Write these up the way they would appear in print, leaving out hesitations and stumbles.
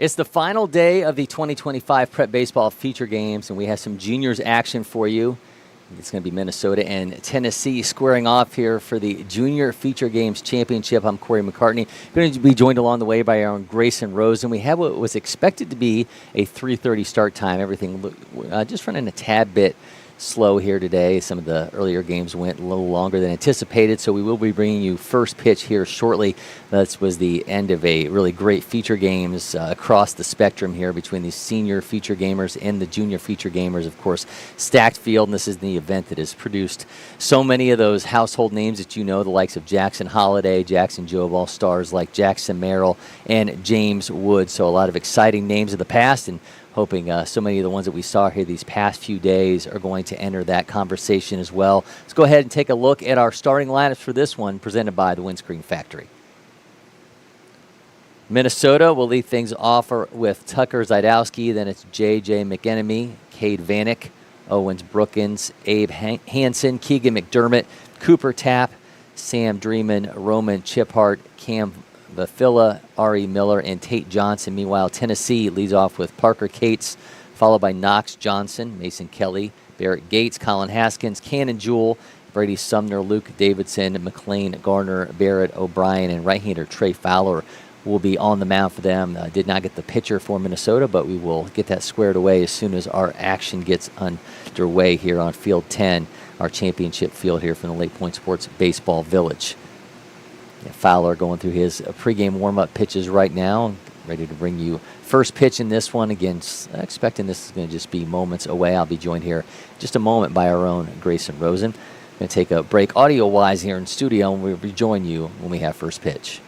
It's the final day of the 2025 Prep Baseball feature games, and we have some juniors action for you. It's going to be Minnesota and Tennessee squaring off here for the Junior Feature Games Championship. I'm Cory McCartney. Going to be joined along the way by our own Grayson Rosen. We have what was expected to be a 3:30 start time. Everything just running a tad bit slow here today. Some of the earlier games went a little longer than anticipated, so we will be bringing you first pitch here shortly. This was the end of a really great feature games across the spectrum here between the senior feature gamers and the junior feature gamers. Of course, stacked field, and this is the event that has produced so many of those household names that you know, the likes of Jackson Holiday, Jackson Jobe, all stars like Jackson Merrill and James Wood. So a lot of exciting names of the past, and hoping so many of the ones that we saw here these past few days are going to enter that conversation as well. Let's go ahead and take a look at our starting lineups for this one, presented by the Windscreen Factory. Minnesota will lead things off with Tucker Zydowski. Then it's J.J. McEnemy, Cade Vanek, Owens Brookins, Abe Hansen, Keegan McDermott, Cooper Tapp, Sam Dreeman, Roman Chiphart, Cam Vafilla, Ari Miller, and Tate Johnson. Meanwhile, Tennessee leads off with Parker Cates, followed by Knox Johnson, Mason Kelly, Barrett Gates, Colin Haskins, Cannon Jewell, Brady Sumner, Luke Davidson, McLean Garner, Barrett O'Brien, and right-hander Trey Fowler will be on the mound for them. Did not get the pitcher for Minnesota, but we will get that squared away as soon as our action gets underway here on Field 10, our championship field here from the LakePoint Sports Baseball Village. Fowler going through his pregame warm-up pitches right now, ready to bring you first pitch in this one. Again, expecting this is going to just be moments away. I'll be joined here just a moment by our own Grayson Rosen. Going to take a break audio-wise here in studio, and we'll rejoin you when we have first pitch.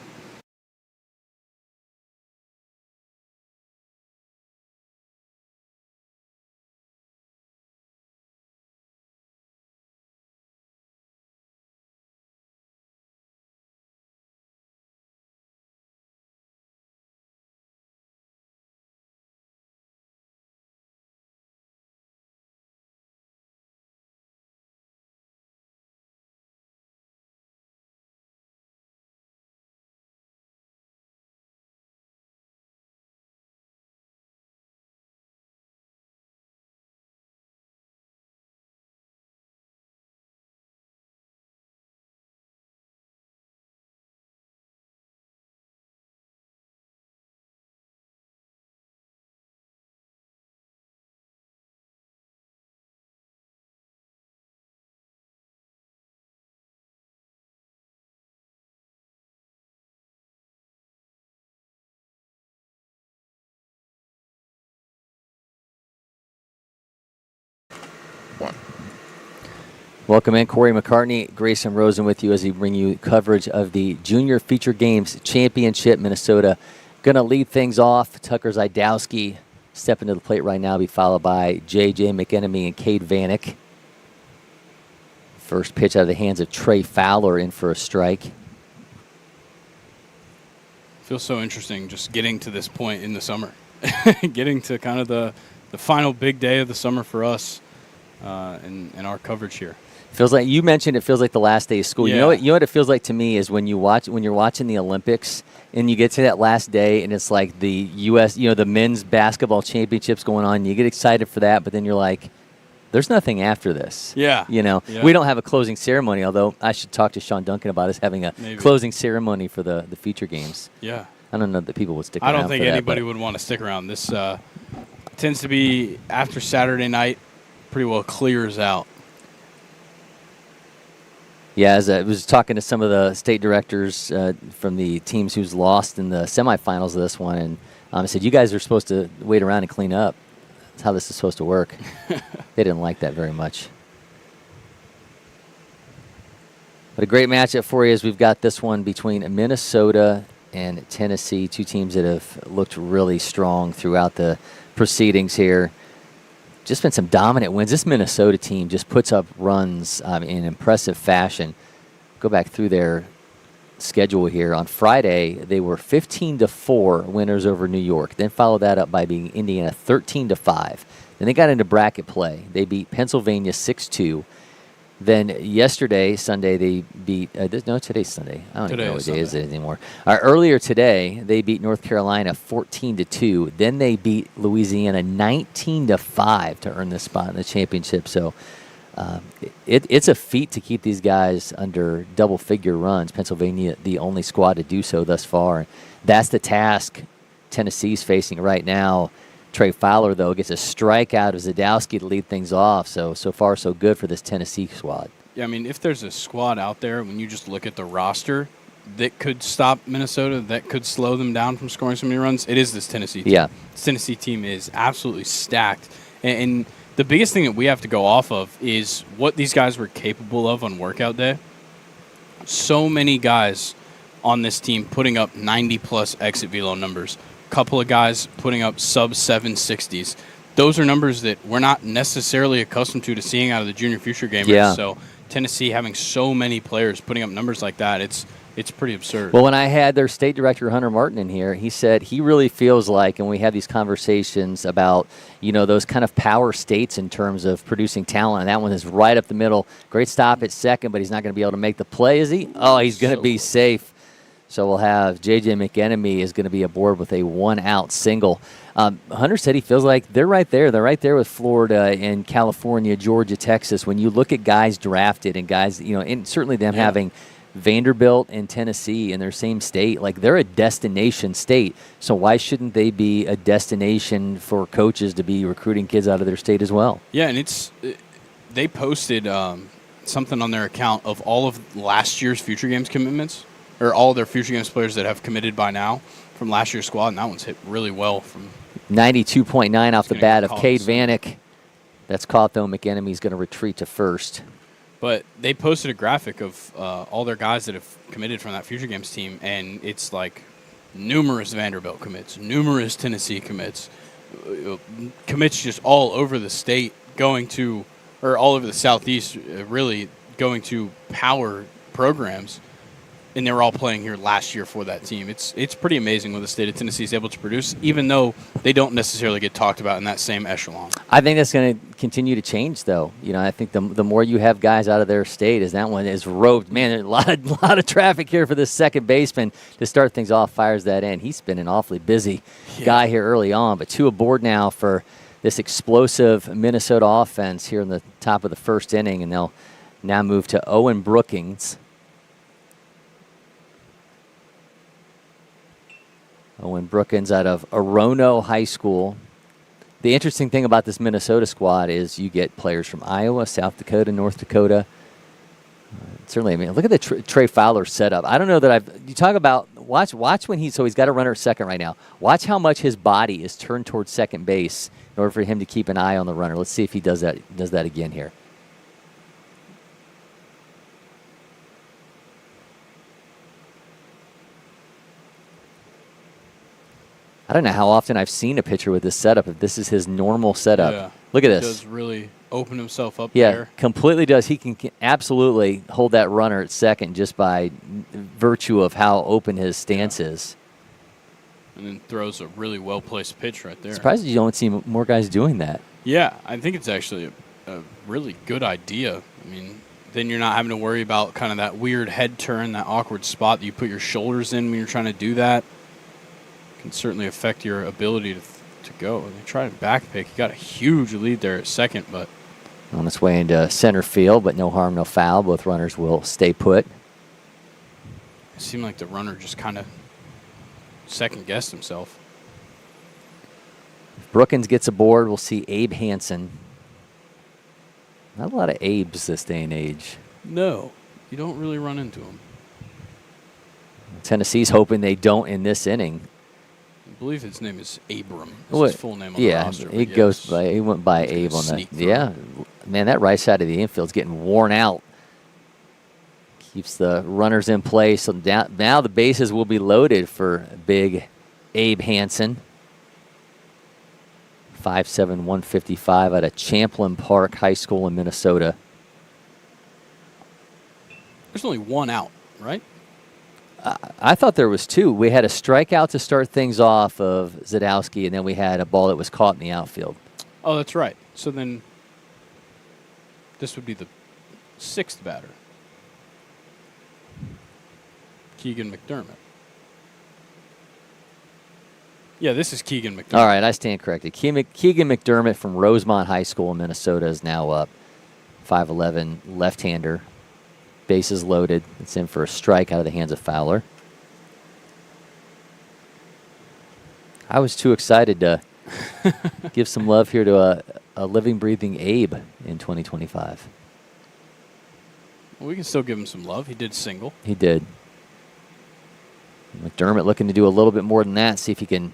Welcome in, Cory McCartney, Grayson Rosen with you as we bring you coverage of the Junior Feature Games Championship. Minnesota going to lead things off. Tucker Zydowski stepping to the plate right now, be followed by J.J. McEnemy and Cade Vanek. First pitch out of the hands of Trey Fowler, in for a strike. Feels so interesting just getting to this point in the summer. Getting to kind of the final big day of the summer for us in our coverage here. Feels like, you mentioned, it feels like the last day of school. Yeah. You know what it feels like to me is when you're watching the Olympics and you get to that last day and it's like the U.S., the men's basketball championships going on. You get excited for that, but then you're like, there's nothing after this. Yeah. Yeah. We don't have a closing ceremony, although I should talk to Sean Duncan about us having a closing ceremony for the feature games. Yeah. I don't know that people would stick around. I don't think anybody would want to stick around. This tends to be after Saturday night, pretty well clears out. Yeah, as I was talking to some of the state directors from the teams who's lost in the semifinals of this one, and I said, you guys are supposed to wait around and clean up. That's how this is supposed to work. They didn't like that very much. But a great matchup for you as we've got this one between Minnesota and Tennessee, two teams that have looked really strong throughout the proceedings here. Just been some dominant wins. This Minnesota team just puts up runs in impressive fashion. Go back through their schedule here. On Friday, they were 15-4 winners over New York. Then followed that up by beating Indiana 13-5. Then they got into bracket play. They beat Pennsylvania 6-2. Then yesterday, Sunday, they beat. No, today's Sunday. I don't even know what day is it anymore. Earlier today, they beat North Carolina 14-2. Then they beat Louisiana 19-5 to earn this spot in the championship. So it's a feat to keep these guys under double-figure runs. Pennsylvania, the only squad to do so thus far. That's the task Tennessee's facing right now. Trey Fowler, though, gets a strikeout of Zadowski to lead things off. So far, so good for this Tennessee squad. Yeah, I mean, if there's a squad out there, when you just look at the roster, that could stop Minnesota, that could slow them down from scoring so many runs, it is this Tennessee team. Yeah. This Tennessee team is absolutely stacked. And the biggest thing that we have to go off of is what these guys were capable of on workout day. So many guys on this team putting up 90-plus exit velo numbers. Couple of guys putting up sub-760s. Those are numbers that we're not necessarily accustomed to seeing out of the junior future gamers. Yeah. So Tennessee having so many players putting up numbers like that, it's pretty absurd. Well, when I had their state director, Hunter Martin, in here, he said he really feels like, and we have these conversations about, those kind of power states in terms of producing talent, and that one is right up the middle. Great stop at second, but he's not going to be able to make the play, is he? Oh, he's going to be safe. So we'll have J.J. McEnemy is going to be aboard with a one-out single. Hunter said he feels like they're right there. They're right there with Florida and California, Georgia, Texas. When you look at guys drafted and guys, and certainly them having Vanderbilt and Tennessee in their same state, like they're a destination state. So why shouldn't they be a destination for coaches to be recruiting kids out of their state as well? Yeah, and they posted something on their account of all of last year's Future Games commitments, or all their Future Games players that have committed by now from last year's squad, and that one's hit really well. From 92.9 off the bat of Cade Vanek. That's caught, though. McEnemy's going to retreat to first. But they posted a graphic of all their guys that have committed from that Future Games team, and it's like numerous Vanderbilt commits, numerous Tennessee commits, commits just all over the state all over the Southeast, really going to power programs. And they were all playing here last year for that team. It's pretty amazing what the state of Tennessee is able to produce, even though they don't necessarily get talked about in that same echelon. I think that's going to continue to change, though. I think the more you have guys out of their state, as that one is roved. Man, there's a lot of traffic here for this second baseman to start things off. Fires that in. He's been an awfully busy guy here early on, but 2 aboard now for this explosive Minnesota offense here in the top of the first inning, and they'll now move to Owen Brookings. Owen Brookins out of Orono High School. The interesting thing about this Minnesota squad is you get players from Iowa, South Dakota, North Dakota. Certainly, I mean, look at the Trey Fowler setup. I don't know that you talk about, watch when he's got a runner at second right now. Watch how much his body is turned towards second base in order for him to keep an eye on the runner. Let's see if he does that again here. I don't know how often I've seen a pitcher with this setup, if this is his normal setup. Yeah. Look at this. He does really open himself up there. there. Completely does. He can absolutely hold that runner at second just by virtue of how open his stance is. And then throws a really well-placed pitch right there. Surprised you don't see more guys doing that. Yeah, I think it's actually a really good idea. I mean, then you're not having to worry about kind of that weird head turn, that awkward spot that you put your shoulders in when you're trying to do that. Can certainly affect your ability to go. And they tried a back pick. He got a huge lead there at second, but on its way into center field, but no harm, no foul. Both runners will stay put. It seemed like the runner just kind of second-guessed himself. If Brookins gets aboard, we'll see Abe Hansen. Not a lot of Abes this day and age. No, you don't really run into them. Tennessee's hoping they don't in this inning. I believe his name is Abram. That's his full name on the roster. He went by Abe on that. Yeah, man, that right side of the infield's getting worn out. Keeps the runners in place. So now the bases will be loaded for big Abe Hansen. 5'7", 155 out of Champlin Park High School in Minnesota. There's only one out, right? I thought there was 2. We had a strikeout to start things off of Zadowski, and then we had a ball that was caught in the outfield. Oh, that's right. So then this would be the sixth batter? Keegan McDermott. Yeah, this is Keegan McDermott. All right, I stand corrected. Keegan McDermott from Rosemont High School in Minnesota is now up. 5'11", left-hander. Bases loaded. It's in for a strike out of the hands of Fowler. I was too excited to give some love here to a living, breathing Abe in 2025. Well, we can still give him some love. He did single. He did. McDermott looking to do a little bit more than that, see if he can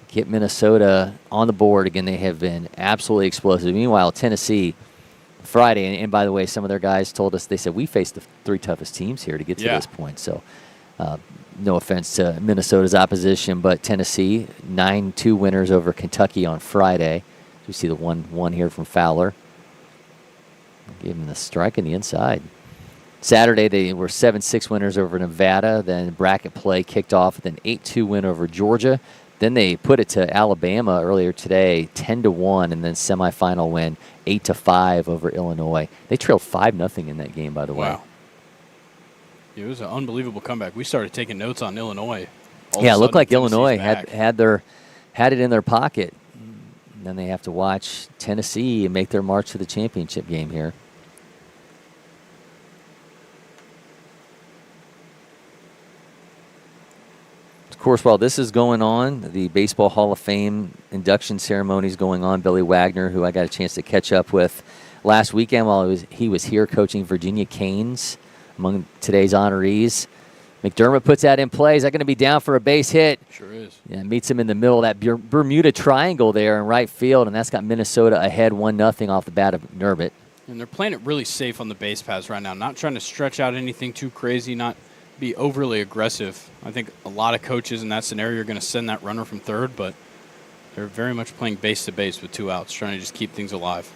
get Minnesota on the board. Again, they have been absolutely explosive. Meanwhile, Tennessee, Friday, and by the way, some of their guys told us, they said, we faced the three toughest teams here to get to this point. So no offense to Minnesota's opposition, but Tennessee, 9-2 winners over Kentucky on Friday. We see the 1-1 here from Fowler. Gave him the strike in the inside. Saturday, they were 7-6 winners over Nevada. Then bracket play kicked off with an 8-2 win over Georgia. Then they put it to Alabama earlier today, 10-1, and then semifinal win, 8-5 over Illinois. They trailed 5-0 in that game, by the way. Wow. It was an unbelievable comeback. We started taking notes on Illinois. Yeah, it looked like Illinois had it in their pocket. And then they have to watch Tennessee and make their march to the championship game here. Of course, while this is going on, the Baseball Hall of Fame induction ceremony is going on. Billy Wagner, who I got a chance to catch up with last weekend while he was here coaching Virginia Canes, among today's honorees. McDermott puts that in play. Is that going to be down for a base hit? Sure is. Yeah, meets him in the middle of that Bermuda Triangle there in right field, and that's got Minnesota ahead 1-0 off the bat of McDermott. And they're playing it really safe on the base paths right now, not trying to stretch out anything too crazy, not be overly aggressive. I think a lot of coaches in that scenario are going to send that runner from third, but they're very much playing base to base with 2 outs, trying to just keep things alive.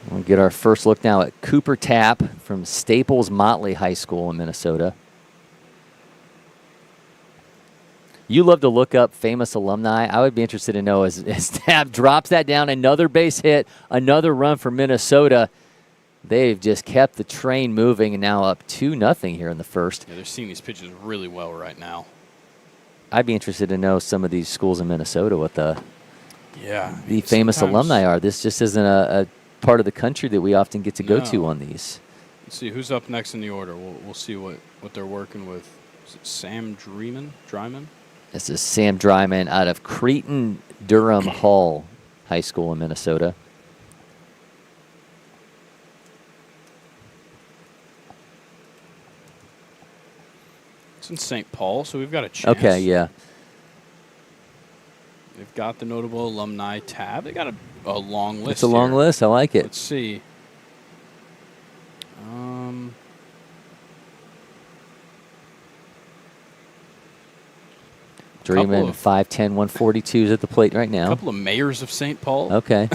We'll get our first look now at Cooper Tapp from Staples Motley High School in Minnesota. You love to look up famous alumni. I would be interested to know as Tapp drops that down, another base hit, another run for Minnesota. They've just kept the train moving and now up 2-0 here in the first. Yeah, they're seeing these pitches really well right now. I'd be interested to know some of these schools in Minnesota what the famous sometimes alumni are. This just isn't a part of the country that we often get to go to on these. Let's see who's up next in the order. We'll see what they're working with. Is it Sam Dryman? This is Sam Dryman out of Cretin Durham Hall High School in Minnesota. It's in St. Paul, so we've got a chance. Okay, yeah. They've got the notable alumni tab. They got a long list. It's a long list. I like it. Let's see. Dreamin' 5'10", 142 is at the plate right now. A couple of mayors of St. Paul. Okay.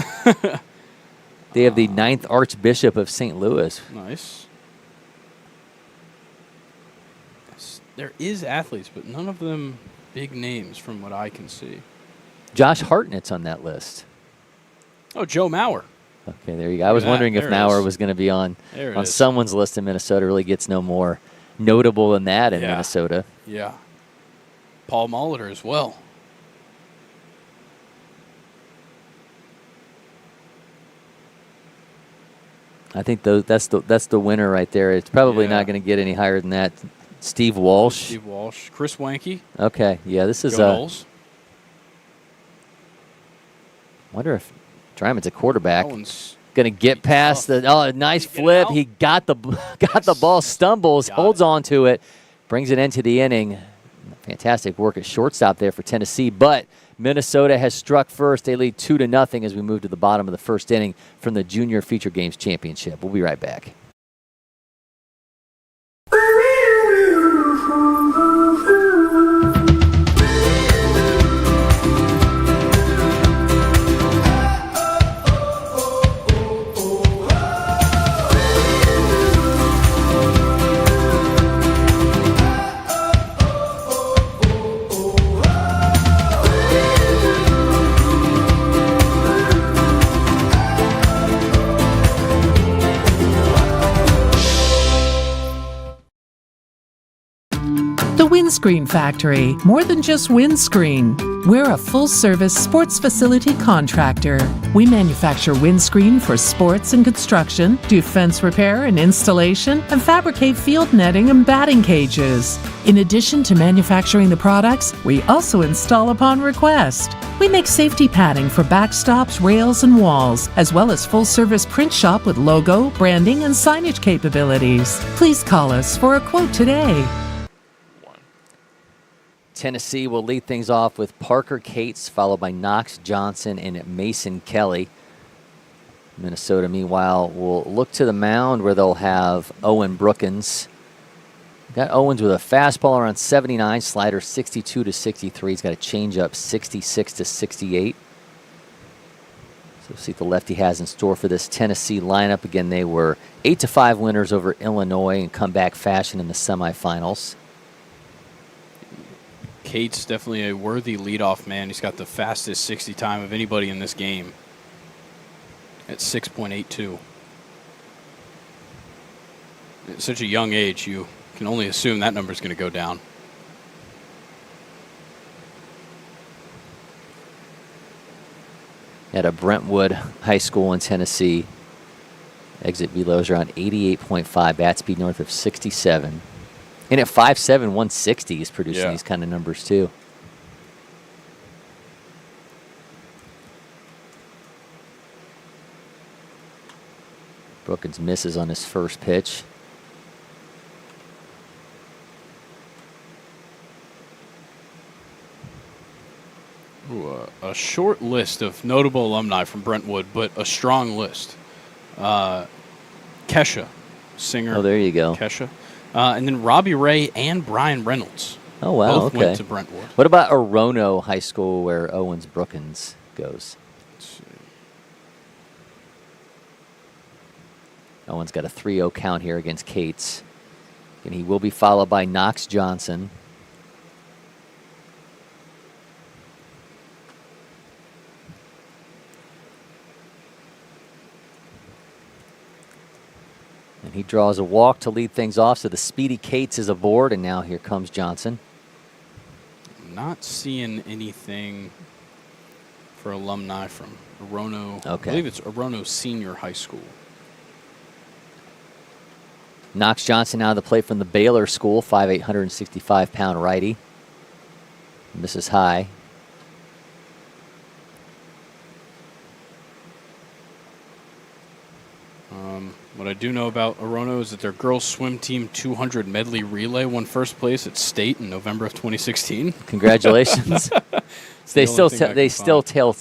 They have the 9th Archbishop of St. Louis. Nice. There is athletes, but none of them big names from what I can see. Josh Hartnett's on that list. Oh, Joe Mauer. Okay, there you go. I was wondering if Mauer was going to be on someone's list in Minnesota. Really gets no more notable than that in Minnesota. Yeah. Paul Molitor as well. I think that's the winner right there. It's probably not going to get any higher than that. Steve Walsh. Chris Wanke. Okay, yeah, this is Knowles. wonder if Dryman's a quarterback. That one's going to get past the nice flip. He got the ball, stumbles, holds on to it, brings it into the inning. Fantastic work at shortstop there for Tennessee, but Minnesota has struck first. They lead 2-0 as we move to the bottom of the first inning from the Junior Feature Games Championship. We'll be right back. Windscreen Factory, more than just windscreen. We're a full-service sports facility contractor. We manufacture windscreen for sports and construction, do fence repair and installation, and fabricate field netting and batting cages. In addition to manufacturing the products, we also install upon request. We make safety padding for backstops, rails, and walls, as well as full-service print shop with logo, branding, and signage capabilities. Please call us for a quote today. Tennessee will lead things off with Parker Cates, followed by Knox Johnson and Mason Kelly. Minnesota, meanwhile, will look to the mound where they'll have Owen Brookins. Got Owens with a fastball around 79, slider 62 to 63. He's got a changeup 66 to 68. So we'll see what the lefty has in store for this Tennessee lineup. Again, they were 8-5 winners over Illinois in comeback fashion in the semifinals. Cates definitely a worthy leadoff man. He's got the fastest 60 time of anybody in this game at 6.82. At such a young age, you can only assume that number's going to go down. At a Brentwood High School in Tennessee, exit velo is around 88.5, bat speed north of 67. And at 5'7", 160, he's producing these kind of numbers too. Brookins misses on his first pitch. Ooh, a short list of notable alumni from Brentwood, but a strong list. Kesha, singer. Oh, there you go. Kesha. And then Robbie Ray and Brian Reynolds. Oh, wow, both went to Brentwood. What about Orono High School where Owens Brookins goes? Let's see. Owens got a 3-0 count here against Cates. And he will be followed by Knox Johnson. And he draws a walk to lead things off, so the speedy Cates is aboard, and now here comes Johnson. Not seeing anything for alumni from Orono. Okay. I believe it's Orono Senior High School. Knox Johnson now to the plate from the Baylor School, 5'8", 165-pound righty. Misses high. What I do know about Orono is that their girls swim team 200 medley relay won first place at state in November of 2016. Congratulations. They still tell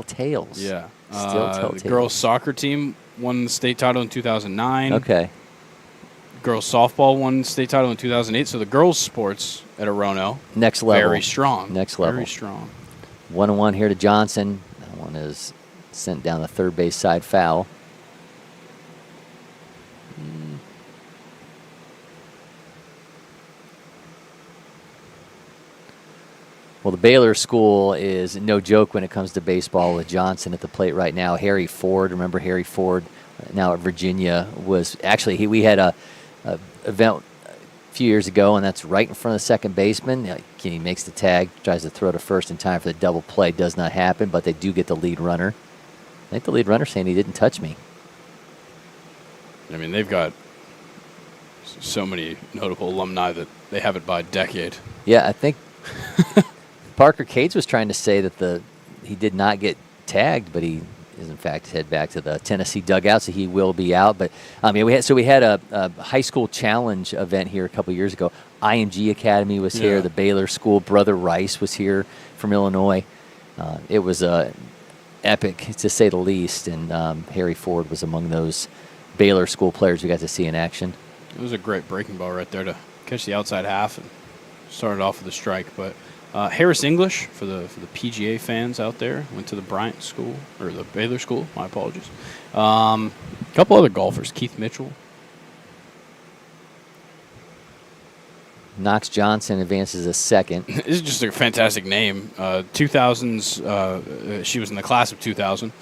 tales. Yeah. Still tell the tales. girls soccer team won the state title in 2009. Okay. Girls softball won the state title in 2008. So the girls sports at Orono, Next level. very strong. Next level. Very strong. 1-1 here to Johnson. That one is sent down the third base side foul. Well, the Baylor School is no joke when it comes to baseball with Johnson at the plate right now. Harry Ford, remember Harry Ford, now at Virginia, was actually, we had a event a few years ago, and that's right in front of the second baseman. He makes the tag, tries to throw to first in time for the double play. Does not happen, but they do get the lead runner. I think the lead runner saying he didn't touch me. I mean, they've got so many notable alumni that they have it by a decade. Yeah, I think Parker Cates was trying to say that he did not get tagged, but he is in fact head back to the Tennessee dugout, so he will be out. But we had a high school challenge event here a couple years ago. IMG Academy was here. The Baylor School, Brother Rice was here from Illinois. It was epic to say the least, and Harry Ford was among those Baylor School players we got to see in action. It was a great breaking ball right there to catch the outside half and started off with a strike. But Harris English, for the PGA fans out there, went to the Bryant School, or the Baylor School, my apologies. A couple other golfers, Keith Mitchell. Knox Johnson advances a second. This is just a fantastic name. 2000s, she was in the class of 2000.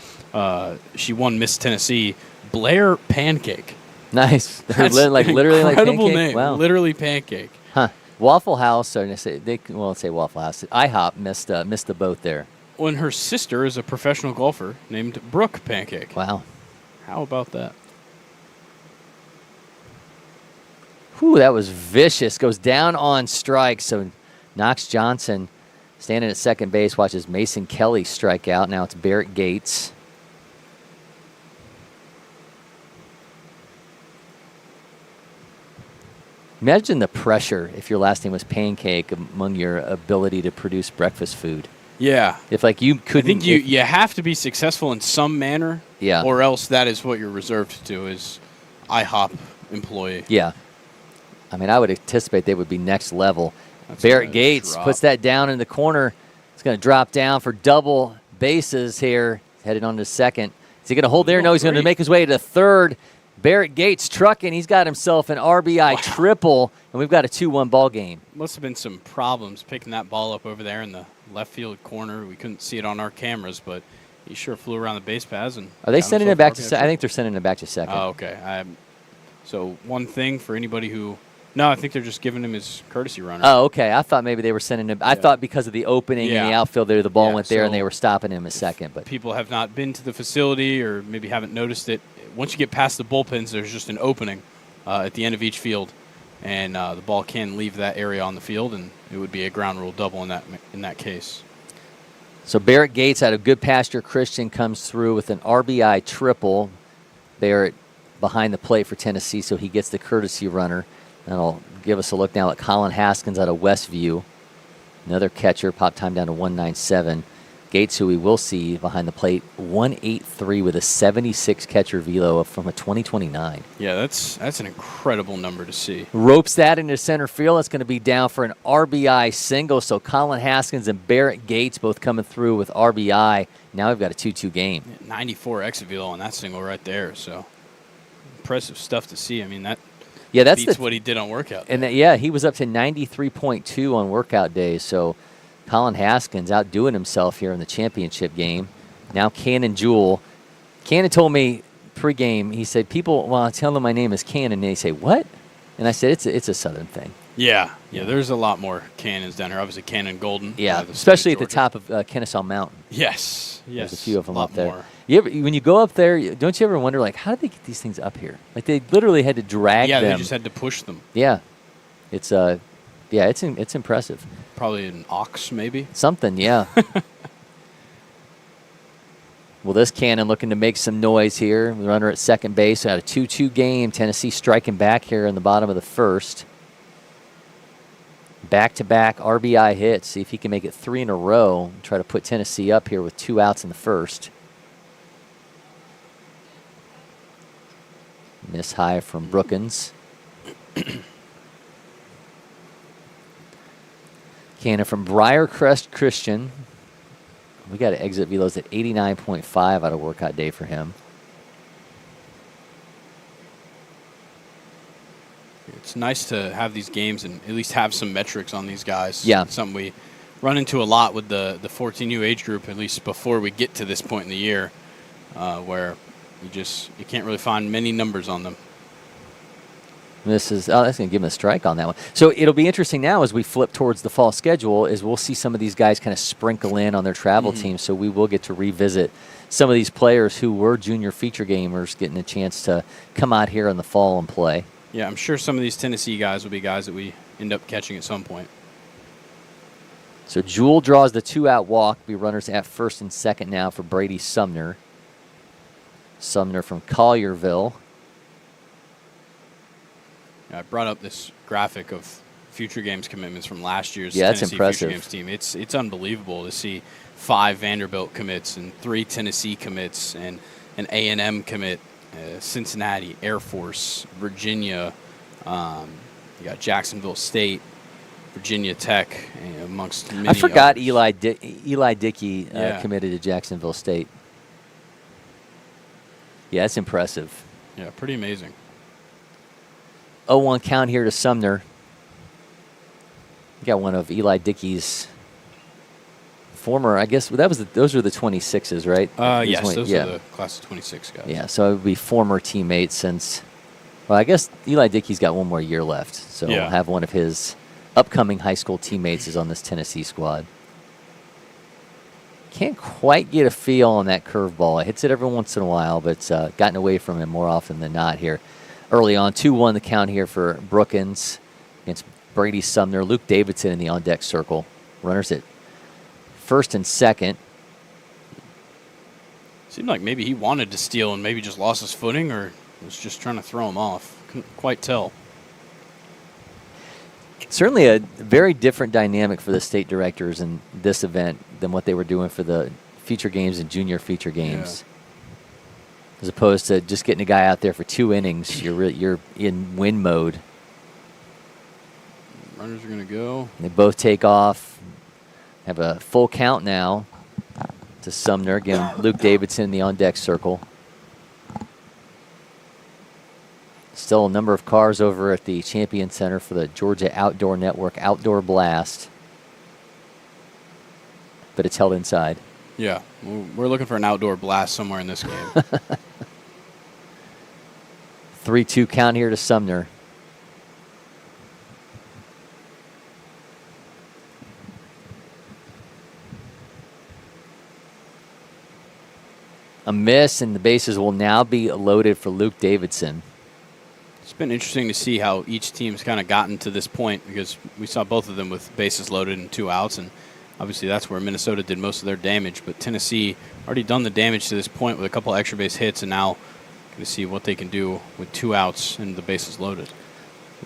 She won Miss Tennessee. Blair Pancake. Nice. That's literally like incredible pancake? name. Wow. Literally Pancake. Huh. Waffle House, or they won't say Waffle House. IHOP missed the boat there. When her sister is a professional golfer named Brooke Pancake. Wow. How about that? Whew, that was vicious. Goes down on strike. So Knox Johnson standing at second base watches Mason Kelly strike out. Now it's Barrett Gates. Imagine the pressure if your last name was Pancake among your ability to produce breakfast food. Yeah. If like you couldn't, I think you have to be successful in some manner. Yeah. Or else that is what you're reserved to is IHOP employee. Yeah. I mean, I would anticipate they would be next level. That's Barrett gonna Gates drop. puts that down in the corner. It's going to drop down for double bases here. Headed on to second. Is he going to hold there? No, he's going to make his way to third. Barrett Gates trucking. He's got himself an RBI triple, and we've got a 2-1 ball game. Must have been some problems picking that ball up over there in the left field corner. We couldn't see it on our cameras, but he sure flew around the base paths. And Are they got sending himself it back an to? RBI I think they're sending it back to second. Oh, okay. So one thing for anybody who – no, I think they're just giving him his courtesy runner. Oh, okay. I thought maybe they were sending him. I thought because of the opening in the outfield there, the ball went there, and they were stopping him a second. But people have not been to the facility or maybe haven't noticed it. Once you get past the bullpens, there's just an opening at the end of each field, and the ball can leave that area on the field, and it would be a ground rule double in that case. So Barrett Gates out of Good Pasture Christian comes through with an RBI triple. Barrett behind the plate for Tennessee, so he gets the courtesy runner. That'll give us a look now at Colin Haskins out of Westview. Another catcher, pop time down to 197. Gates, who we will see behind the plate, 183 with a 76 catcher velo from a 2029. Yeah, that's an incredible number to see. Ropes that into center field. It's going to be down for an RBI single. So Colin Haskins and Barrett Gates both coming through with RBI. Now we've got a 2-2 game. 94 exit velo on that single right there. So impressive stuff to see. I mean, that's what he did on workout day. And he was up to 93.2 on workout days. So Colin Haskins outdoing himself here in the championship game. Now Cannon Jewell. Cannon told me pregame, he said, people, I tell them my name is Cannon, and they say, what? And I said, it's a Southern thing. Yeah, there's a lot more cannons down here. Obviously, Cannon Golden. Yeah, especially at the top of Kennesaw Mountain. Yes. There's a few of them up there. More. When you go up there, don't you ever wonder, like, how did they get these things up here? Like, they literally had to drag them. Yeah, they just had to push them. Yeah. It's impressive. Probably an ox, maybe. Something, yeah. Well, this Cannon looking to make some noise here. The runner at second base. Got a 2-2 game. Tennessee striking back here in the bottom of the first. Back-to-back RBI hits. See if he can make it 3 in a row. Try to put Tennessee up here with 2 outs in the first. Miss high from Brookins. Cannon from Briarcrest Christian. We got to exit velos at 89.5 out of workout day for him. It's nice to have these games and at least have some metrics on these guys. Yeah. It's something we run into a lot with the 14U age group, at least before we get to this point in the year, where you can't really find many numbers on them. That's going to give him a strike on that one. So it'll be interesting now as we flip towards the fall schedule is we'll see some of these guys kind of sprinkle in on their travel teams. So we will get to revisit some of these players who were junior feature gamers getting a chance to come out here in the fall and play. Yeah, I'm sure some of these Tennessee guys will be guys that we end up catching at some point. So Jewell draws the 2-out walk. Be runners at first and second now for Brady Sumner. Sumner from Collierville. I brought up this graphic of future games commitments from last year's that's Tennessee impressive. Future Games team. It's unbelievable to see 5 Vanderbilt commits and 3 Tennessee commits and an A&M commit, Cincinnati, Air Force, Virginia. You got Jacksonville State, Virginia Tech, amongst many. I forgot others. Eli Dickey committed to Jacksonville State. Yeah, that's impressive. Yeah, pretty amazing. 0-1 count here to Sumner. You got one of Eli Dickey's former, I guess, those are the 26s, right? Yes, those are the class of 26 guys. Yeah, so it would be former teammates since, well, I guess Eli Dickey's got one more year left, so we'll have one of his upcoming high school teammates is on this Tennessee squad. Can't quite get a feel on that curveball. It hits it every once in a while, but it's gotten away from him more often than not here. Early on, 2-1 the count here for Brookins against Brady Sumner. Luke Davidson in the on-deck circle. Runners at first and second. Seemed like maybe he wanted to steal and maybe just lost his footing or was just trying to throw him off. Couldn't quite tell. Certainly a very different dynamic for the state directors in this event than what they were doing for the feature games and junior feature games. Yeah. As opposed to just getting a guy out there for 2 innings, you're in win mode. Runners are going to go. And they both take off. Have a full count now to Sumner. Again, Luke Davidson in the on-deck circle. Still a number of cars over at the Champion Center for the Georgia Outdoor Network Outdoor Blast. But it's held inside. Yeah, we're looking for an outdoor blast somewhere in this game. 3-2 count here to Sumner. A miss, and the bases will now be loaded for Luke Davidson. It's been interesting to see how each team's kind of gotten to this point because we saw both of them with bases loaded and 2 outs, and obviously that's where Minnesota did most of their damage. But Tennessee already done the damage to this point with a couple extra base hits, and now going to see what they can do with 2 outs and the bases loaded.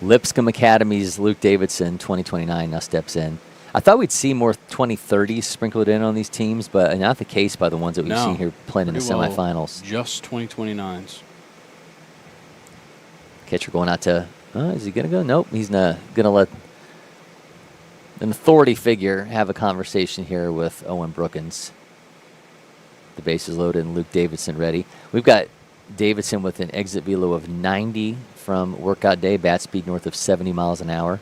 Lipscomb Academy's Luke Davidson, 2029, now steps in. I thought we'd see more 2030s sprinkled in on these teams, but not the case by the ones that we've seen here playing in the semifinals. Just 2029s. Catcher going out to, is he going to go? Nope, he's not going to let an authority figure have a conversation here with Owen Brookins. The base is loaded and Luke Davidson ready. We've got Davidson with an exit velo of 90 from workout day, bat speed north of 70 miles an hour.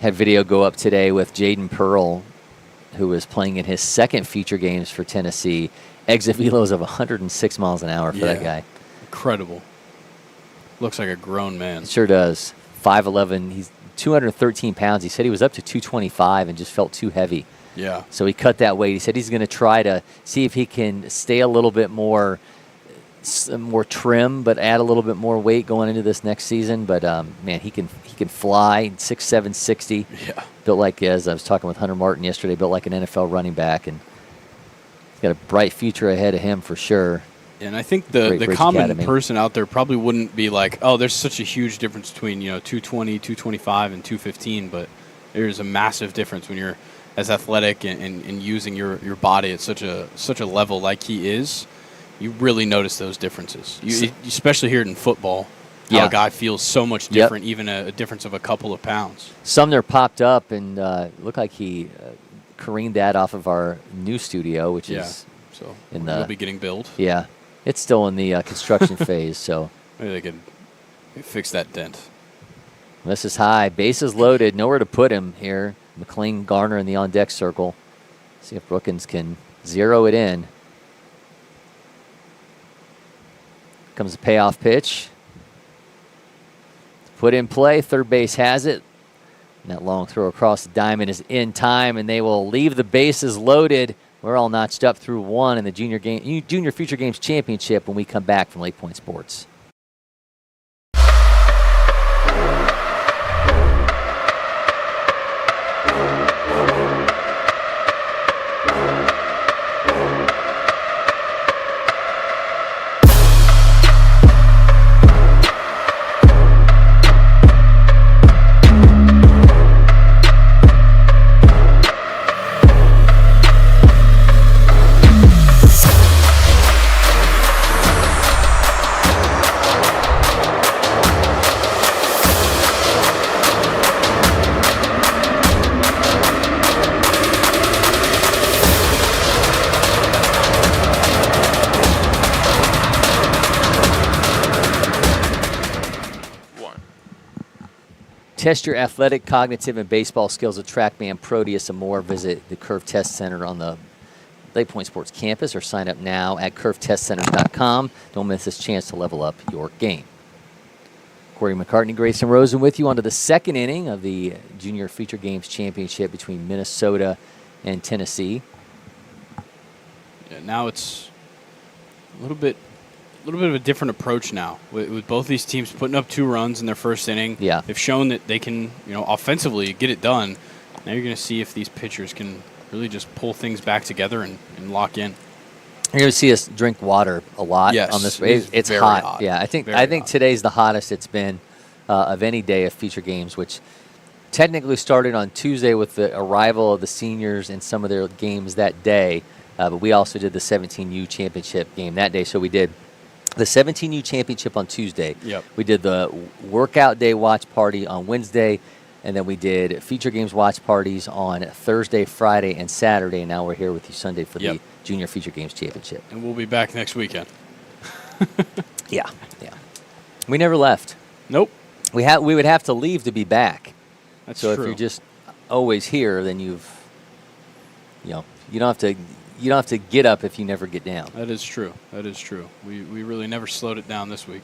Had video go up today with Jaden Pearl, who was playing in his second feature games for Tennessee. Exit velos of 106 miles an hour for that guy. Incredible. Looks like a grown man. It sure does. 5'11". He's 213 pounds. He said he was up to 225 and just felt too heavy. Yeah. So he cut that weight. He said he's going to try to see if he can stay a little bit more trim, but add a little bit more weight going into this next season. But man, he can fly 6'7", 60. Yeah. Built like, as I was talking with Hunter Martin yesterday, built like an NFL running back, and he's got a bright future ahead of him for sure. And I think the common person out there probably wouldn't be like, oh, there's such a huge difference between 220, 225, and 215, but there's a massive difference when you're as athletic and using your body at such a level like he is. You really notice those differences. You especially here in football, how a guy feels so much different, even a difference of a couple of pounds. Sumner popped up and looked like he careened that off of our new studio, which is so we'll be getting built. Yeah. It's still in the construction phase, so maybe they could fix that dent. This is high. Bases loaded. Nowhere to put him here. McLean Garner in the on-deck circle. See if Brookins can zero it in. Comes a payoff pitch. Put in play. Third base has it. And that long throw across the diamond is in time, and they will leave the bases loaded. We're all notched up through 1 in the Junior Future Games Championship when we come back from LakePoint Sports. Test your athletic, cognitive, and baseball skills at TrackMan, Proteus, and more. Visit the Curve Test Center on the LakePoint Sports campus or sign up now at curvetestcenter.com. Don't miss this chance to level up your game. Cory McCartney, Grayson Rosen with you onto the second inning of the Junior Feature Games Championship between Minnesota and Tennessee. Yeah, now it's a little bit of a different approach now with both these teams putting up 2 runs in their first inning. Yeah. They've shown that they can, offensively get it done. Now you're going to see if these pitchers can really just pull things back together and lock in. You're going to see us drink water a lot Yes, on this. it's very hot. hot. Yeah, I think Very hot. today's the hottest it's been of any day of feature games, which technically started on Tuesday with the arrival of the seniors in some of their games that day. But we also did the 17U championship game that day. So we did the 17U championship on Tuesday. Yep. We did the workout day watch party on Wednesday. And then we did feature games watch parties on Thursday, Friday, and Saturday. And now we're here with you Sunday for the Junior Feature Games Championship. And we'll be back next weekend. Yeah. We never left. Nope. We would have to leave to be back. That's so true. if you're just always here, then you don't have to get up if you never get down. That is true. We really never slowed it down this week.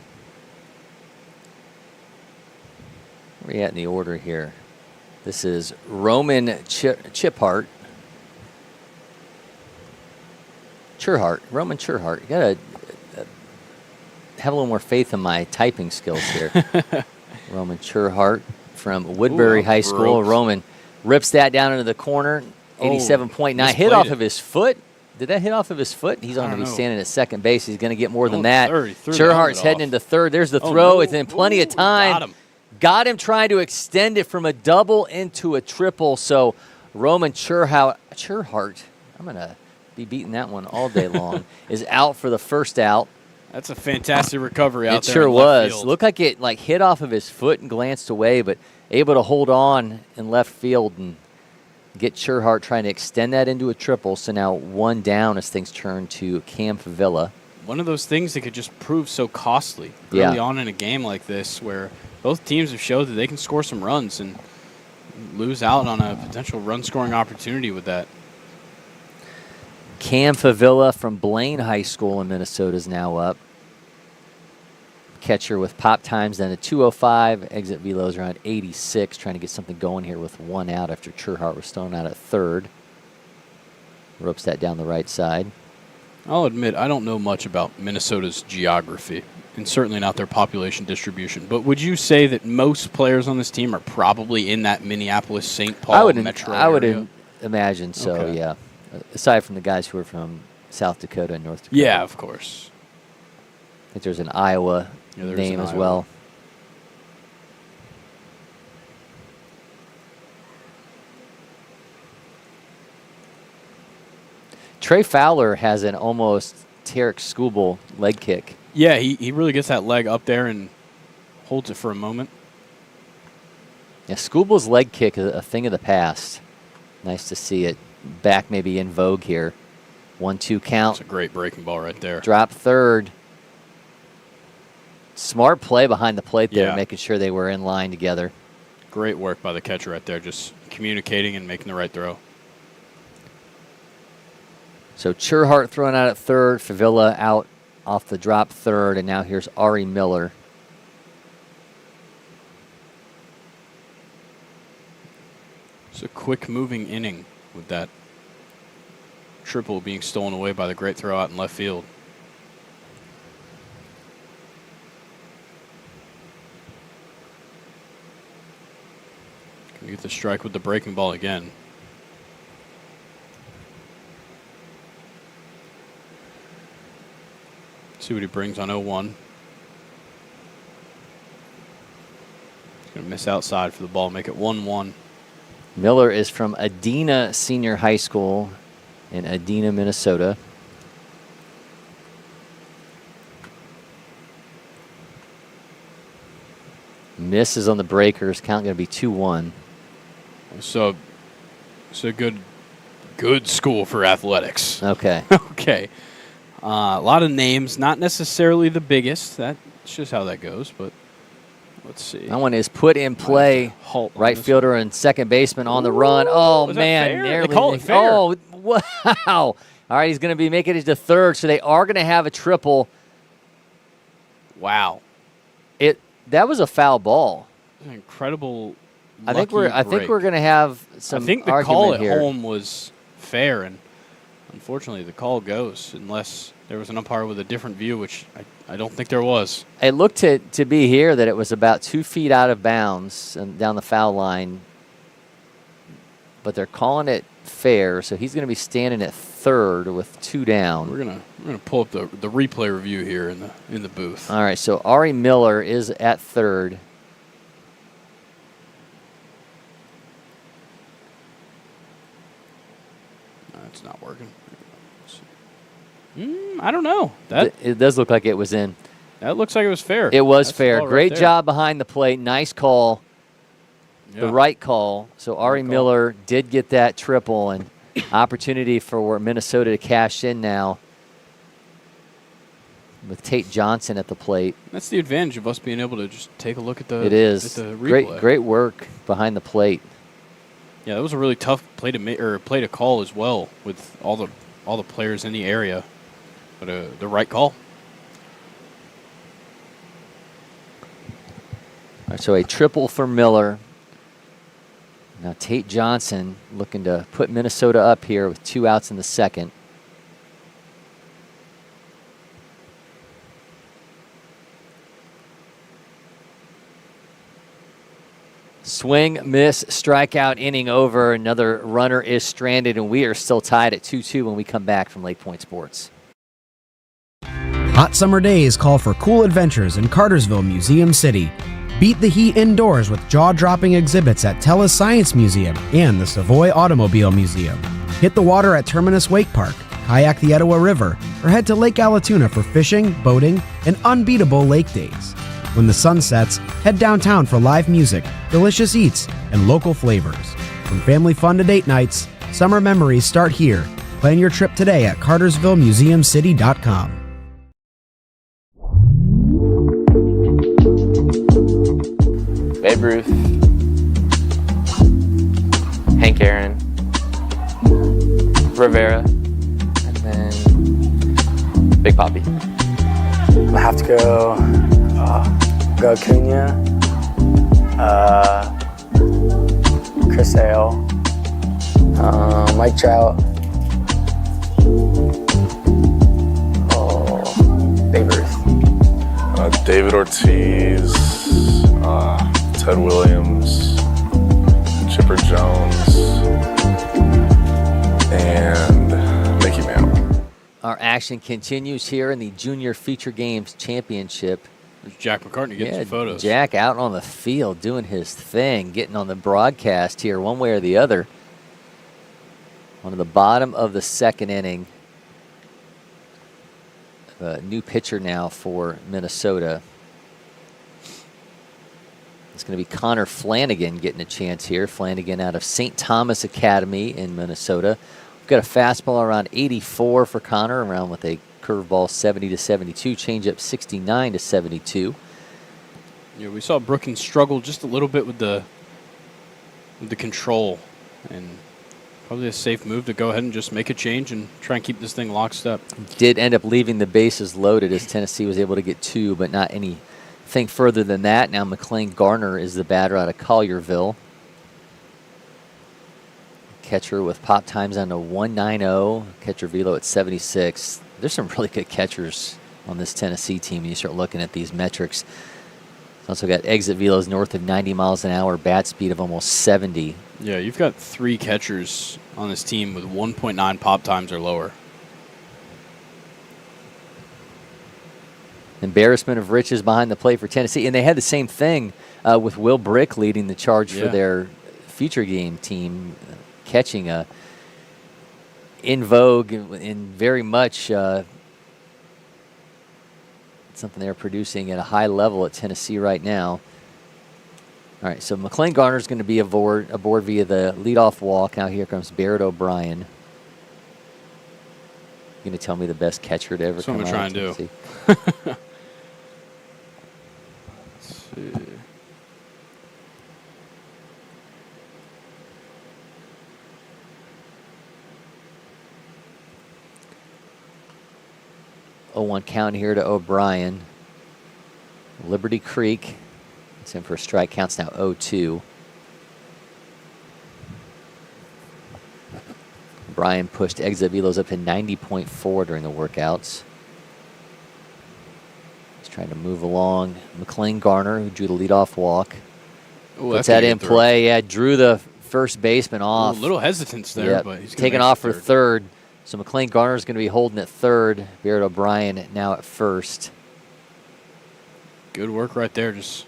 Where are you at in the order here? This is Roman Churhart. Roman Churhart. You got to have a little more faith in my typing skills here. Roman Churhart from Woodbury High School. Ropes. Roman rips that down into the corner. 87.9. Hit off of his foot. Did that hit off of his foot? He's going to be standing at second base. He's going to get more than that. Churhart's heading into third. There's the throw. It's in plenty of time. Got him trying to extend it from a double into a triple. So Roman Churhart, I'm going to be beating that one all day long, is out for the first out. That's a fantastic recovery out there. It sure was. Field. Looked like it hit off of his foot and glanced away, but able to hold on in left field and get Churhart trying to extend that into a triple. So now 1 down as things turn to Cam Favilla. One of those things that could just prove so costly early on in a game like this where both teams have showed that they can score some runs and lose out on a potential run-scoring opportunity with that. Cam Favilla from Blaine High School in Minnesota is now up. Catcher with pop times, then a 205. Exit velos around 86, trying to get something going here with 1 out after Churhart was thrown out at third. Ropes that down the right side. I'll admit, I don't know much about Minnesota's geography, and certainly not their population distribution. But would you say that most players on this team are probably in that Minneapolis-St. Paul metro area? I would imagine so, Okay. yeah. Aside from the guys who are from South Dakota and North Dakota. Yeah, of course. I think there's an Iowa name as well. Trey Fowler has an almost Tarek Skubal leg kick. Yeah, he really gets that leg up there and holds it for a moment. Yeah, Skubal's leg kick is a thing of the past. Nice to see it back maybe in vogue here. 1-2 count. That's a great breaking ball right there. Drop third. Smart play behind the plate there, making sure they were in line together. Great work by the catcher right there, just communicating and making the right throw. So Churhart throwing out at third, Favilla out off the drop third, and now here's Ari Miller. It's a quick-moving inning with that triple being stolen away by the great throw out in left field. Can get the strike with the breaking ball again. See what he brings on 0-1. He's going to miss outside for the ball, make it 1-1. Miller is from Adena Senior High School in Adena, Minnesota. Misses on the breakers. Count going to be 2-1. So good school for athletics. Okay. Okay. A lot of names, not necessarily the biggest. That's just how that goes, but let's see. That one is put in play. Right fielder and second baseman on the run. Oh, man. They call it fair. Oh, wow. All right, he's going to be making it to third, so they are going to have a triple. Wow. That was a foul ball. An incredible. I think we're going to have some. I think the argument call at here. home was fair, and unfortunately, the call goes unless there was an umpire with a different view, which I don't think there was. It looked to be here that it was about 2 feet out of bounds and down the foul line, but they're calling it fair, so he's going to be standing at third with 2 down. We're gonna pull up the replay review here in the booth. All right, so Ari Miller is at third. It's not working. I don't know. It does look like it was in. That looks like it was fair. It was That's fair. the ball Great right job behind the plate. Nice call. Yeah. The right call. So Ari call. Miller did get that triple, and opportunity for Minnesota to cash in now with Tate Johnson at the plate. That's the advantage of us being able to just take a look at the. It is at the replay. great work behind the plate. Yeah, that was a really tough play to call as well with all the players in the area, but the right call. All right, so a triple for Miller. Now Tate Johnson looking to put Minnesota up here with 2 outs in the second. Swing, miss, strikeout, inning over. Another runner is stranded, and we are still tied at 2-2 when we come back from LakePoint Sports. Hot summer days call for cool adventures in Cartersville Museum City. Beat the heat indoors with jaw-dropping exhibits at Telus Science Museum and the Savoy Automobile Museum. Hit the water at Terminus Wake Park, kayak the Etowah River, or head to Lake Allatoona for fishing, boating, and unbeatable lake days. When the sun sets, head downtown for live music, delicious eats, and local flavors. From family fun to date nights, summer memories start here. Plan your trip today at CartersvilleMuseumCity.com. Babe Ruth, Hank Aaron, Rivera, and then Big Papi. I have to go Acuna, Chris Sale, Mike Trout, Babe Ruth. David Ortiz, Ted Williams, Chipper Jones, and Mickey Mantle. Our action continues here in the Junior Feature Games Championship. There's Jack McCartney getting some photos. Jack out on the field doing his thing, getting on the broadcast here one way or the other. On the bottom of the second inning. A new pitcher now for Minnesota. It's going to be Connor Flanagan getting a chance here. Flanagan out of St. Thomas Academy in Minnesota. We've got a fastball around 84 for Connor, around with a curveball 70 to 72, changeup 69 to 72. Yeah, we saw Brookins struggle just a little bit with the control, and probably a safe move to go ahead and just make a change and try and keep this thing locked up. Did end up leaving the bases loaded as Tennessee was able to get 2, but not anything further than that. Now McLean Garner is the batter out of Collierville. Catcher with pop times on to 190. Catcher velo at 76. There's some really good catchers on this Tennessee team when you start looking at these metrics. It's also got exit velos north of 90 miles an hour, bat speed of almost 70. Yeah, you've got 3 catchers on this team with 1.9 pop times or lower. Embarrassment of riches behind the plate for Tennessee. And they had the same thing with Will Brick leading the charge for their feature game team, catching a in vogue and very much something they're producing at a high level at Tennessee right now. All right, so McLean Garner's going to be aboard via the leadoff walk. Now here comes Barrett O'Brien. You going to tell me the best catcher to ever That's come what out I'm trying of to Tennessee? do. Let's see. Oh, 1 count here to O'Brien. Liberty Creek It's in for a strike. Counts now 0-2. Brian pushed exit velos up to 90.4 during the workouts. He's trying to move along. McLean Garner, who drew the leadoff walk. Ooh, puts that in play. Yeah, drew the first baseman off. A little hesitance there, but he's taking off for third. So McLean Garner is going to be holding at third. Barrett O'Brien now at first. Good work right there, just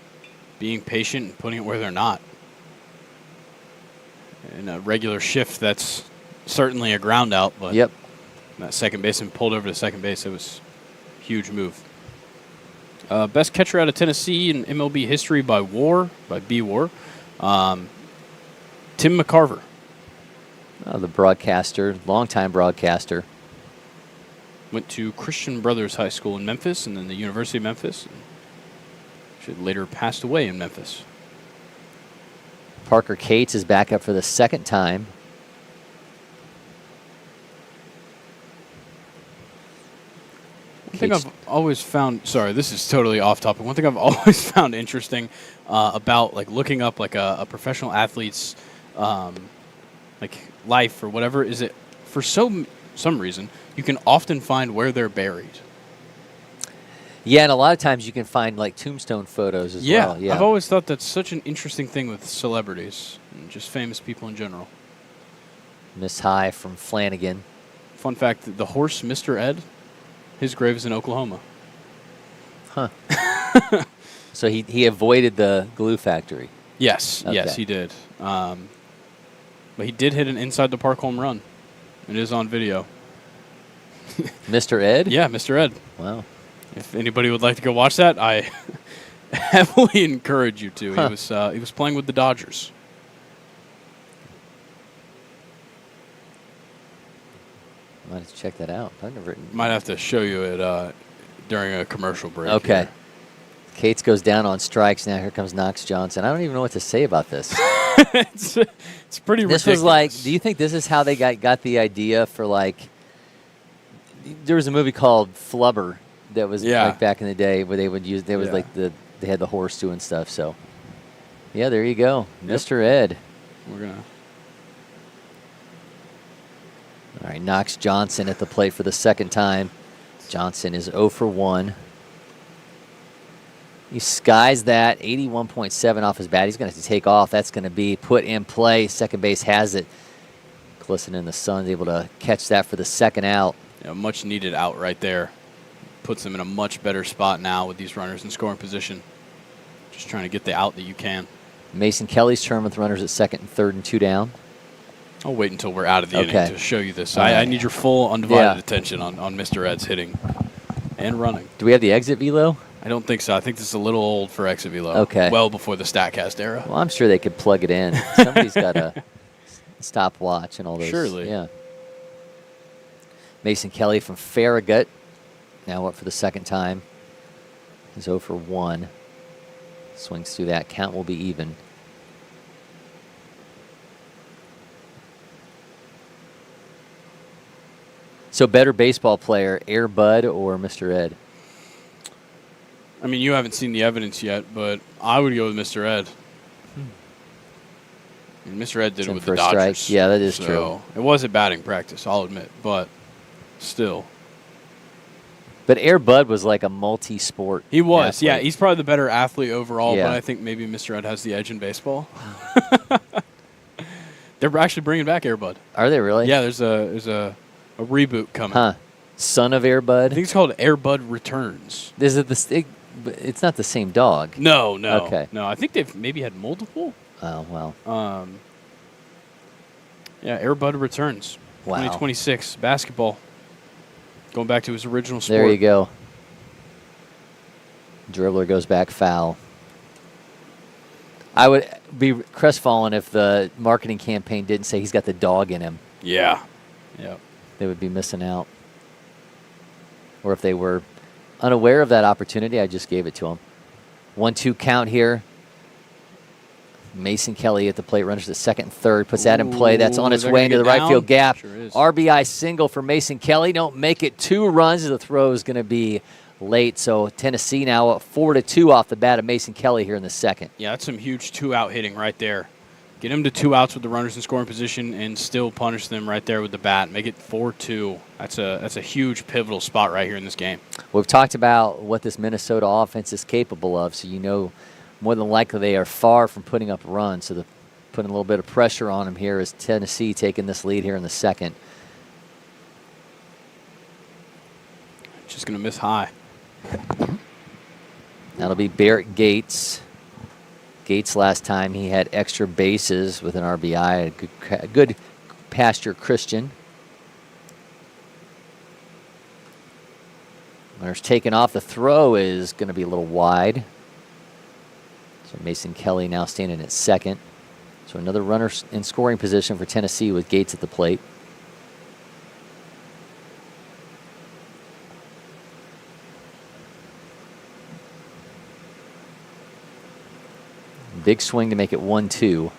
being patient and putting it where they're not. In a regular shift, that's certainly a ground out, but that second baseman pulled over to second base. It was a huge move. Best catcher out of Tennessee in MLB history by B WAR. Tim McCarver. The broadcaster, longtime broadcaster. Went to Christian Brothers High School in Memphis and then the University of Memphis. Should later passed away in Memphis. Parker Cates is back up for the second time. One thing I've always found, sorry, this is totally off topic. One thing I've always found interesting about like looking up like a professional athlete's like life or whatever is it for some reason you can often find where they're buried. Yeah, and a lot of times you can find like tombstone photos as well. Yeah, I've always thought that's such an interesting thing with celebrities and just famous people in general. Miss High from Flanagan. Fun fact, the horse Mr. Ed, his grave is in Oklahoma. Huh. So he avoided the glue factory. Yes, yes, he did. But he did hit an inside the park home run. It is on video. Mr. Ed? Yeah, Mr. Ed. Wow. If anybody would like to go watch that, I heavily encourage you to. He was playing with the Dodgers. Might have to check that out. I've never written. Might have to show you it during a commercial break. Okay. Here. Cates goes down on strikes. Now here comes Knox Johnson. I don't even know what to say about this. it's pretty ridiculous. This was like, do you think this is how they got the idea for like, there was a movie called Flubber that was like back in the day where they would use, there was like they had the horse doing stuff. So, yeah, there you go. Yep. Mr. Ed. We're going to. All right, Knox Johnson at the plate for the second time. Johnson is 0 for 1. He skies that 81.7 off his bat. He's going to have to take off. That's going to be put in play. Second base has it. Glisten in the Sun's able to catch that for the second out. Yeah, much needed out right there. Puts them in a much better spot now with these runners in scoring position. Just trying to get the out that you can. Mason Kelly's turn with runners at second and third and 2 down. I'll wait until we're out of the inning to show you this. I need your full undivided attention on Mr. Ed's hitting and running. Do we have the exit velo? I don't think so. I think this is a little old for exit velo. Okay. Well before the StatCast era. Well, I'm sure they could plug it in. Somebody's got a stopwatch and all those. Surely. Yeah. Mason Kelly from Farragut, now up for the second time. He's 0 for 1. Swings through that. Count will be even. So better baseball player, Air Bud or Mr. Ed? I mean, you haven't seen the evidence yet, but I would go with Mr. Ed. And Mr. Ed did it with the Dodgers. Strike. Yeah, that is true. It was a batting practice, I'll admit, but still. But Air Bud was like a multi-sport He was, athlete. yeah. He's probably the better athlete overall, Yeah. but I think maybe Mr. Ed has the edge in baseball. They're actually bringing back Air Bud. Are they really? Yeah, there's a reboot coming. Huh. Son of Air Bud? I think it's called Air Bud Returns. Is it it's not the same dog. No. Okay. No, I think they've maybe had multiple. Oh, well. Yeah, Air Bud Returns. Wow. 2026 basketball. Going back to his original sport. There you go. Dribbler goes back foul. I would be crestfallen if the marketing campaign didn't say he's got the dog in him. Yeah. Yeah. They would be missing out. Or if they were unaware of that opportunity, I just gave it to them. 1-2 count here. Mason Kelly at the plate, runners to second and third, puts that in play. That's on its way into the right field gap. Sure is. RBI single for Mason Kelly. Don't make it 2 runs. The throw is going to be late. So Tennessee now up 4-2 off the bat of Mason Kelly here in the second. Yeah, that's some huge two-out hitting right there. Get him to 2 outs with the runners in scoring position and still punish them right there with the bat. Make it 4-2. That's a huge pivotal spot right here in this game. We've talked about what this Minnesota offense is capable of, so you know more than likely they are far from putting up runs. So they're putting a little bit of pressure on them here as Tennessee taking this lead here in the second. Just going to miss high. That'll be Barrett Gates. Gates last time he had extra bases with an RBI. A good pasture Christian. Runner's taken off. The throw is going to be a little wide. So Mason Kelly now standing at second. So another runner in scoring position for Tennessee with Gates at the plate. Big swing to make it 1-2.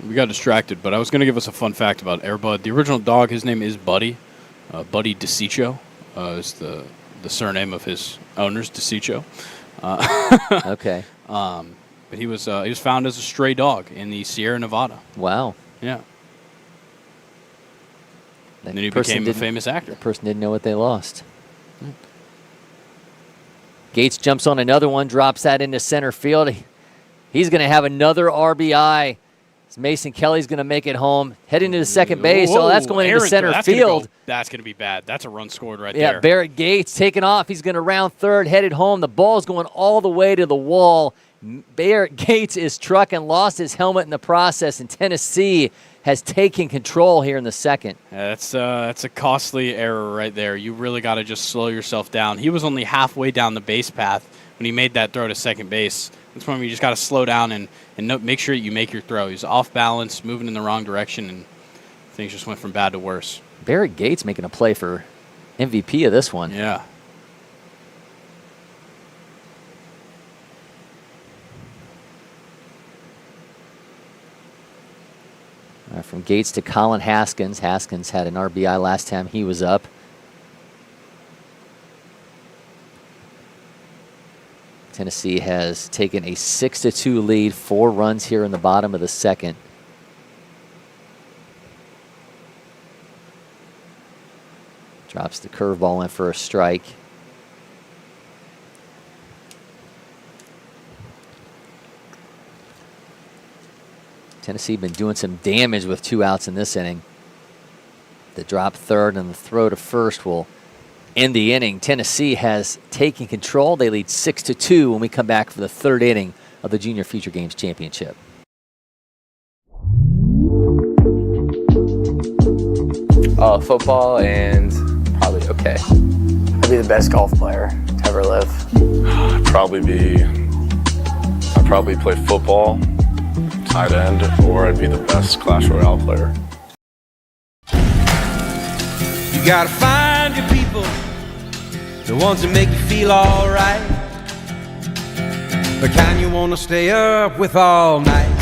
We got distracted, but I was going to give us a fun fact about Airbud. The original dog, his name is Buddy. Buddy DeCiccio is the surname of his owners, DeCiccio. Okay. But he was found as a stray dog in the Sierra Nevada. Wow. Yeah. That And then he person became a didn't- famous actor. The person didn't know what they lost. Gates jumps on another one, drops that into center field. He's going to have another RBI. Mason Kelly's going to make it home. Heading to the second base. Whoa, Oh, that's going into Aaron, center that's field. That's going to be bad. That's a run scored right Yeah, there. Barrett Gates taking off. He's going to round third, headed home. The ball's going all the way to the wall. Barrett Gates is trucking, lost his helmet in the process, and Tennessee has taken control here in the second. Yeah, that's a costly error right there. You really got to just slow yourself down. He was only halfway down the base path when he made that throw to second base. That's when you just got to slow down and make sure you make your throw. He's off balance, moving in the wrong direction, and things just went from bad to worse. Barrett Gates making a play for MVP of this one. Yeah. From Gates to Colin Haskins. Haskins had an RBI last time he was up. Tennessee has taken a 6-2 lead, 4 runs here in the bottom of the second. Drops the curveball in for a strike. Tennessee been doing some damage with 2 outs in this inning. The drop third and the throw to first will end the inning. Tennessee has taken control. They lead 6-2 when we come back for the third inning of the Junior Future Games Championship. Football and probably okay. I'd be the best golf player to ever live. I'd probably play football, tight end, or I'd be the best Clash Royale player. You gotta find your people, the ones that make you feel alright, the kind you wanna stay up with all night.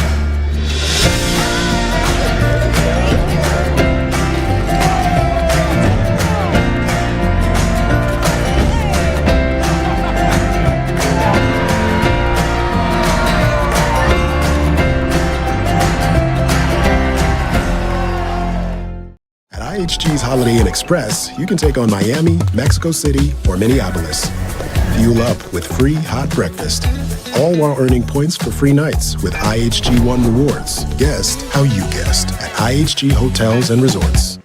At IHG's Holiday Inn Express, you can take on Miami, Mexico City, or Minneapolis. Fuel up with free hot breakfast, all while earning points for free nights with IHG One Rewards. Guest how you guessed at IHG Hotels and Resorts.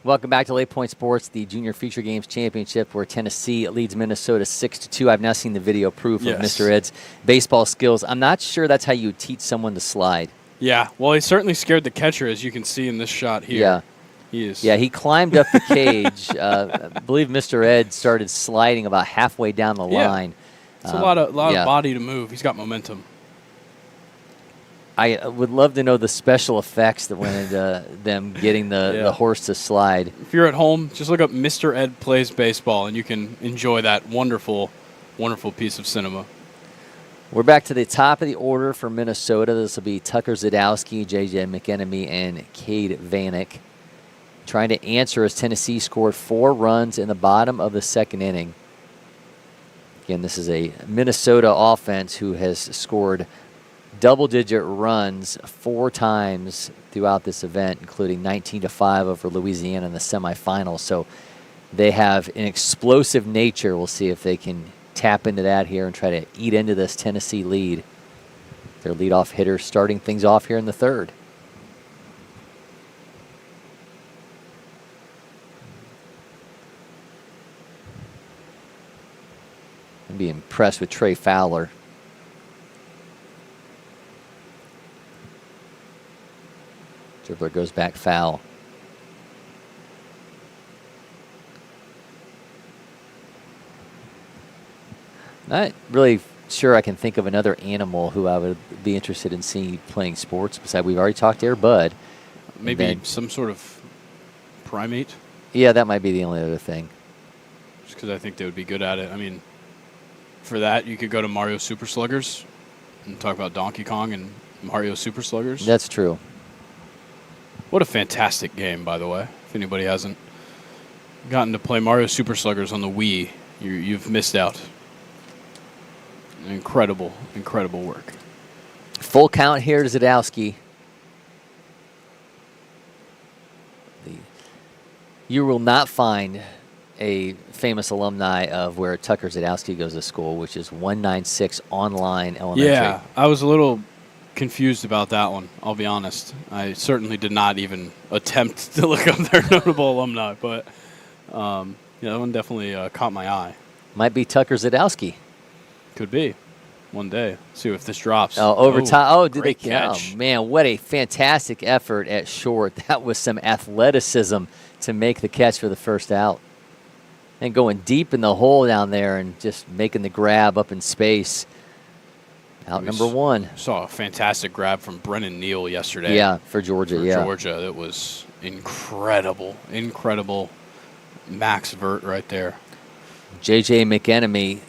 Welcome back to LakePoint Sports, the Junior Future Games Championship, where Tennessee leads Minnesota 6-2. I've now seen the video proof of Mr. Ed's baseball skills. I'm not sure that's how you teach someone to slide. Yeah, well, he certainly scared the catcher, as you can see in this shot here. Yeah. He is. Yeah, he climbed up the cage. I believe Mr. Ed started sliding about halfway down the line. It's a lot of body to move. He's got momentum. I would love to know the special effects that went into them getting the horse to slide. If you're at home, just look up Mr. Ed Plays Baseball, and you can enjoy that wonderful, wonderful piece of cinema. We're back to the top of the order for Minnesota. This will be Tucker Zadowski, J.J. McEnemy, and Cade Vanek. Trying to answer as Tennessee scored 4 runs in the bottom of the second inning. Again, this is a Minnesota offense who has scored double-digit runs 4 times throughout this event, including 19-5 over Louisiana in the semifinals. So they have an explosive nature. We'll see if they can tap into that here and try to eat into this Tennessee lead. Their leadoff hitter starting things off here in the third. I'd be impressed with Trey Fowler. Dribbler goes back foul. Not really sure I can think of another animal who I would be interested in seeing playing sports. Besides, we've already talked Air Bud. Maybe some sort of primate. Yeah, that might be the only other thing. Just because I think they would be good at it. I mean, for that, you could go to Mario Super Sluggers and talk about Donkey Kong and Mario Super Sluggers. That's true. What a fantastic game, by the way. If anybody hasn't gotten to play Mario Super Sluggers on the Wii, you've missed out. Incredible, incredible work. Full count here to Zadowski. You will not find a famous alumni of where Tucker Zadowski goes to school, which is 196 Online Elementary. Yeah, I was a little confused about that one, I'll be honest. I certainly did not even attempt to look up their notable alumni, but that one definitely caught my eye. Might be Tucker Zadowski. Could be. One day. See if this drops. Oh, overtime. Oh, did they catch? Oh, man, what a fantastic effort at short. That was some athleticism to make the catch for the first out. And going deep in the hole down there and just making the grab up in space. Out number 1. Saw a fantastic grab from Brennan Neal yesterday. Yeah, for Georgia, Georgia. It was incredible. Incredible max vert right there. J.J. McEnemy.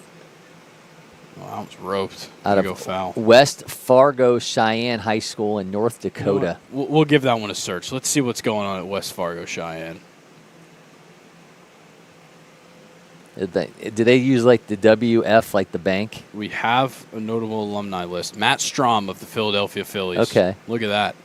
Well, that was roped. Out of go foul. West Fargo Cheyenne High School in North Dakota. You know, we'll give that one a search. Let's see what's going on at West Fargo Cheyenne. Do they use like the WF, like the bank? We have a notable alumni list. Matt Strom of the Philadelphia Phillies. Okay. Look at that.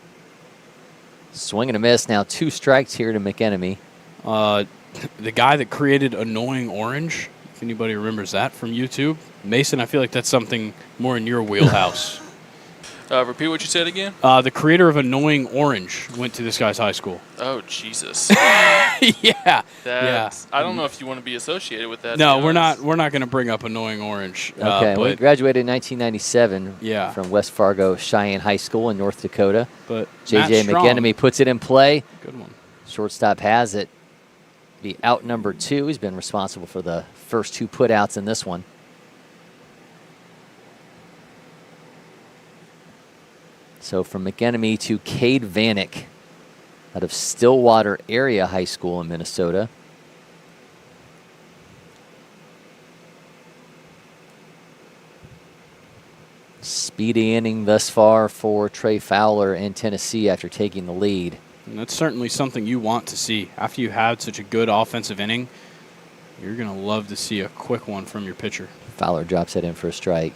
Swing and a miss. Now 2 strikes here to McEnemy. The guy that created Annoying Orange, if anybody remembers that from YouTube. Mason, I feel like that's something more in your wheelhouse. Repeat what you said again? The creator of Annoying Orange went to this guy's high school. Oh, Jesus. Yeah. I don't know if you want to be associated with that. No, we're not going to bring up Annoying Orange. Okay, we graduated in 1997 from West Fargo Cheyenne High School in North Dakota. But J.J. McEnemy puts it in play. Good one. Shortstop has it. Be out number 2. He's been responsible for the first 2 putouts in this one. So from McEnemy to Cade Vanek out of Stillwater Area High School in Minnesota. Speedy inning thus far for Trey Fowler in Tennessee after taking the lead. And that's certainly something you want to see. After you had such a good offensive inning, you're going to love to see a quick one from your pitcher. Fowler drops that in for a strike.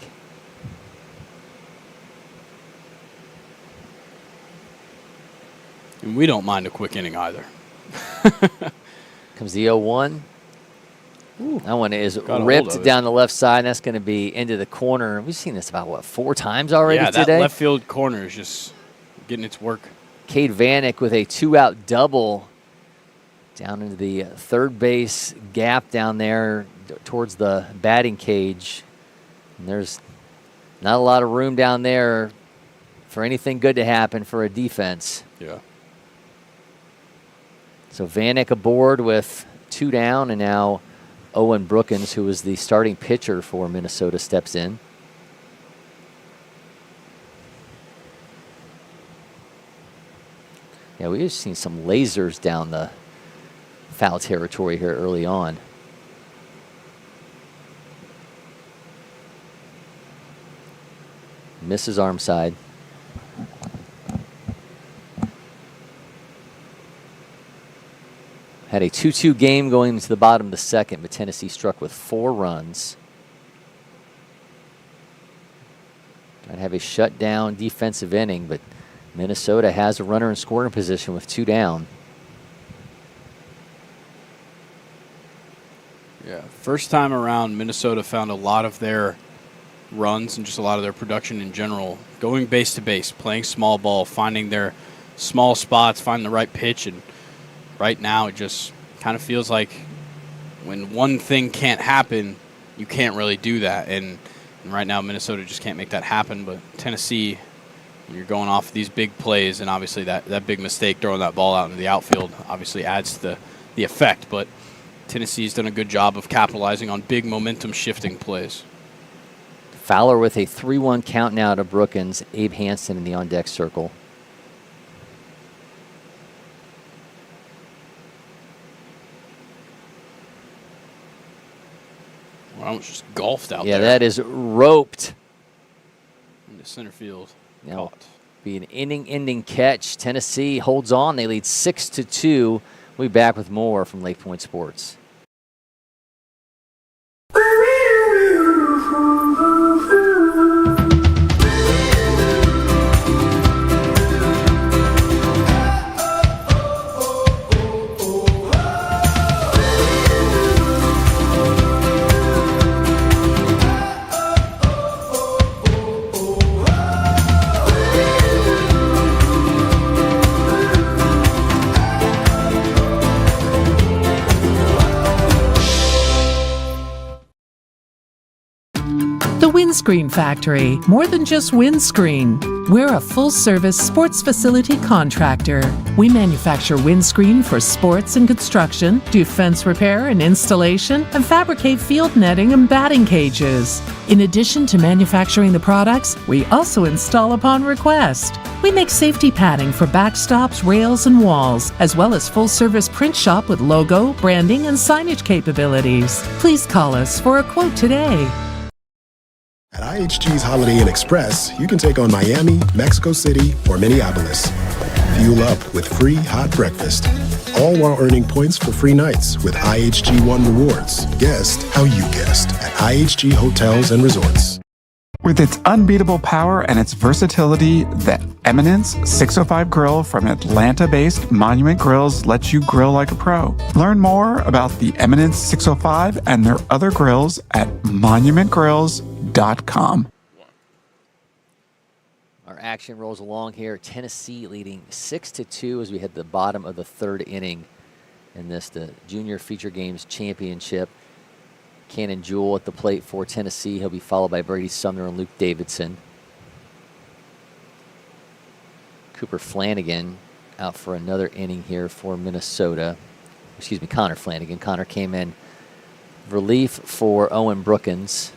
And we don't mind a quick inning either. Comes the 0-1. That one is Got ripped down the left side. And that's going to be into the corner. We've seen this about, 4 times already today? Yeah, that left field corner is just getting its work. Cade Vanek with a 2-out double down into the third base gap down there towards the batting cage. And there's not a lot of room down there for anything good to happen for a defense. Yeah. So Vanek aboard with 2 down, and now Owen Brookins, who was the starting pitcher for Minnesota, steps in. Yeah, we've seen some lasers down the foul territory here early on. Misses arm side. Had a 2-2 game going into the bottom of the second, but Tennessee struck with 4 runs. I'd have a shutdown defensive inning, but Minnesota has a runner in scoring position with 2 down. Yeah, first time around, Minnesota found a lot of their runs and just a lot of their production in general going base to base, playing small ball, finding their small spots, finding the right pitch. And right now it just kind of feels like when one thing can't happen, you can't really do that. And right now Minnesota just can't make that happen. But Tennessee, when you're going off these big plays, and obviously that big mistake throwing that ball out into the outfield obviously adds to the effect. But Tennessee's done a good job of capitalizing on big momentum shifting plays. Fowler with a 3-1 count now to Brookins. Abe Hansen in the on-deck circle. Well, I almost just golfed out there. Yeah, that is roped. Into center field. Now, Caught. be an inning-ending catch. Tennessee holds on. They lead 6-2. We'll be back with more from LakePoint Sports. The Windscreen Factory, more than just windscreen. We're a full-service sports facility contractor. We manufacture windscreen for sports and construction, do fence repair and installation, and fabricate field netting and batting cages. In addition to manufacturing the products, we also install upon request. We make safety padding for backstops, rails, and walls, as well as full-service print shop with logo, branding, and signage capabilities. Please call us for a quote today. At IHG's Holiday Inn Express, you can take on Miami, Mexico City, or Minneapolis. Fuel up with free hot breakfast, all while earning points for free nights with IHG One Rewards. Guest how you guessed at IHG Hotels and Resorts. With its unbeatable power and its versatility, the Eminence 605 grill from Atlanta-based Monument Grills lets you grill like a pro. Learn more about the Eminence 605 and their other grills at monumentgrills.com. Our action rolls along here. Tennessee leading 6-2 as we hit the bottom of the third inning in this, the Junior Feature Games Championship. Cannon Jewell at the plate for Tennessee. He'll be followed by Brady Sumner and Luke Davidson. Cooper Flanagan out for another inning here for Minnesota. Excuse me, Connor Flanagan. Connor came in relief for Owen Brookins.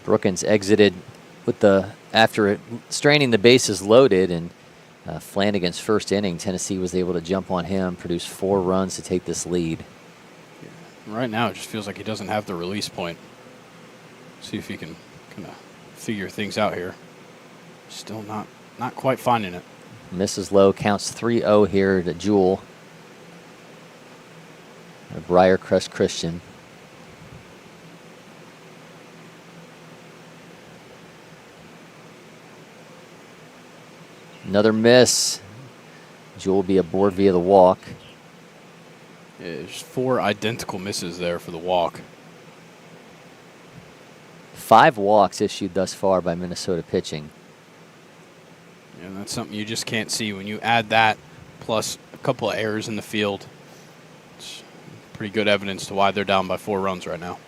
Brookins exited with after straining the bases loaded, and Flanagan's first inning, Tennessee was able to jump on him, produce 4 runs to take this lead. Right now, it just feels like he doesn't have the release point. See if he can kind of figure things out here. Still not quite finding it. Misses low, counts 3-0 here to Jewell. Briarcrest Christian. Another miss. Jewell will be aboard via the walk. Yeah, there's 4 identical misses there for the walk. 5 walks issued thus far by Minnesota pitching. Yeah, that's something you just can't see. When you add that plus a couple of errors in the field, it's pretty good evidence to why they're down by 4 runs right now.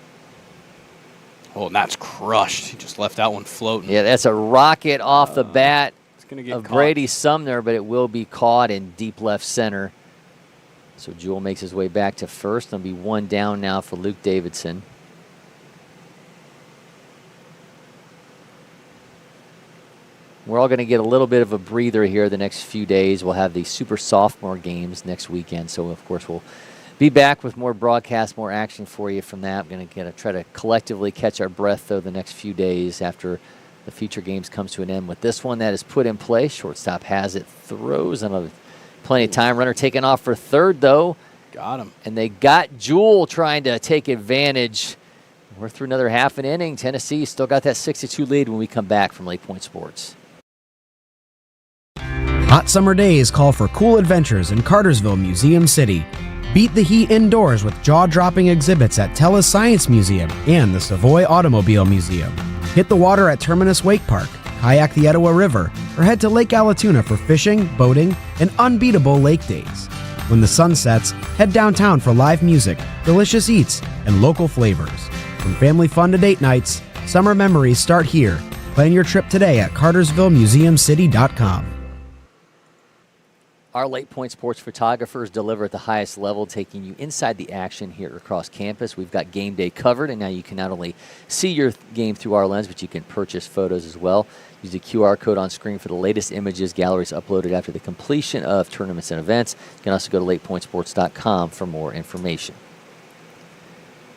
Oh, and that's crushed. He just left that one floating. Yeah, that's a rocket off the bat of caught. Brady Sumner, but it will be caught in deep left center. So Jewell makes his way back to first. There'll be 1 down now for Luke Davidson. We're all going to get a little bit of a breather here the next few days. We'll have the Super Sophomore games next weekend, so of course we'll Be back with more broadcast, more action for you from that. I'm going to try to collectively catch our breath, though, the next few days after the feature games comes to an end. With this one that is put in play, shortstop has it, throws, and plenty of time. Runner taking off for third, though. Got him. And they got Jewell trying to take advantage. We're through another half an inning. Tennessee still got that 6-2 lead when we come back from LakePoint Sports. Hot summer days call for cool adventures in Cartersville, Museum City. Beat the heat indoors with jaw-dropping exhibits at Tella's Science Museum and the Savoy Automobile Museum. Hit the water at Terminus Wake Park, kayak the Etowah River, or head to Lake Allatoona for fishing, boating, and unbeatable lake days. When the sun sets, head downtown for live music, delicious eats, and local flavors. From family fun to date nights, summer memories start here. Plan your trip today at CartersvilleMuseumCity.com. Our LakePoint Sports photographers deliver at the highest level, taking you inside the action here across campus. We've got game day covered, and now you can not only see your game through our lens, but you can purchase photos as well. Use the QR code on screen for the latest images, galleries uploaded after the completion of tournaments and events. You can also go to LakePointSports.com for more information.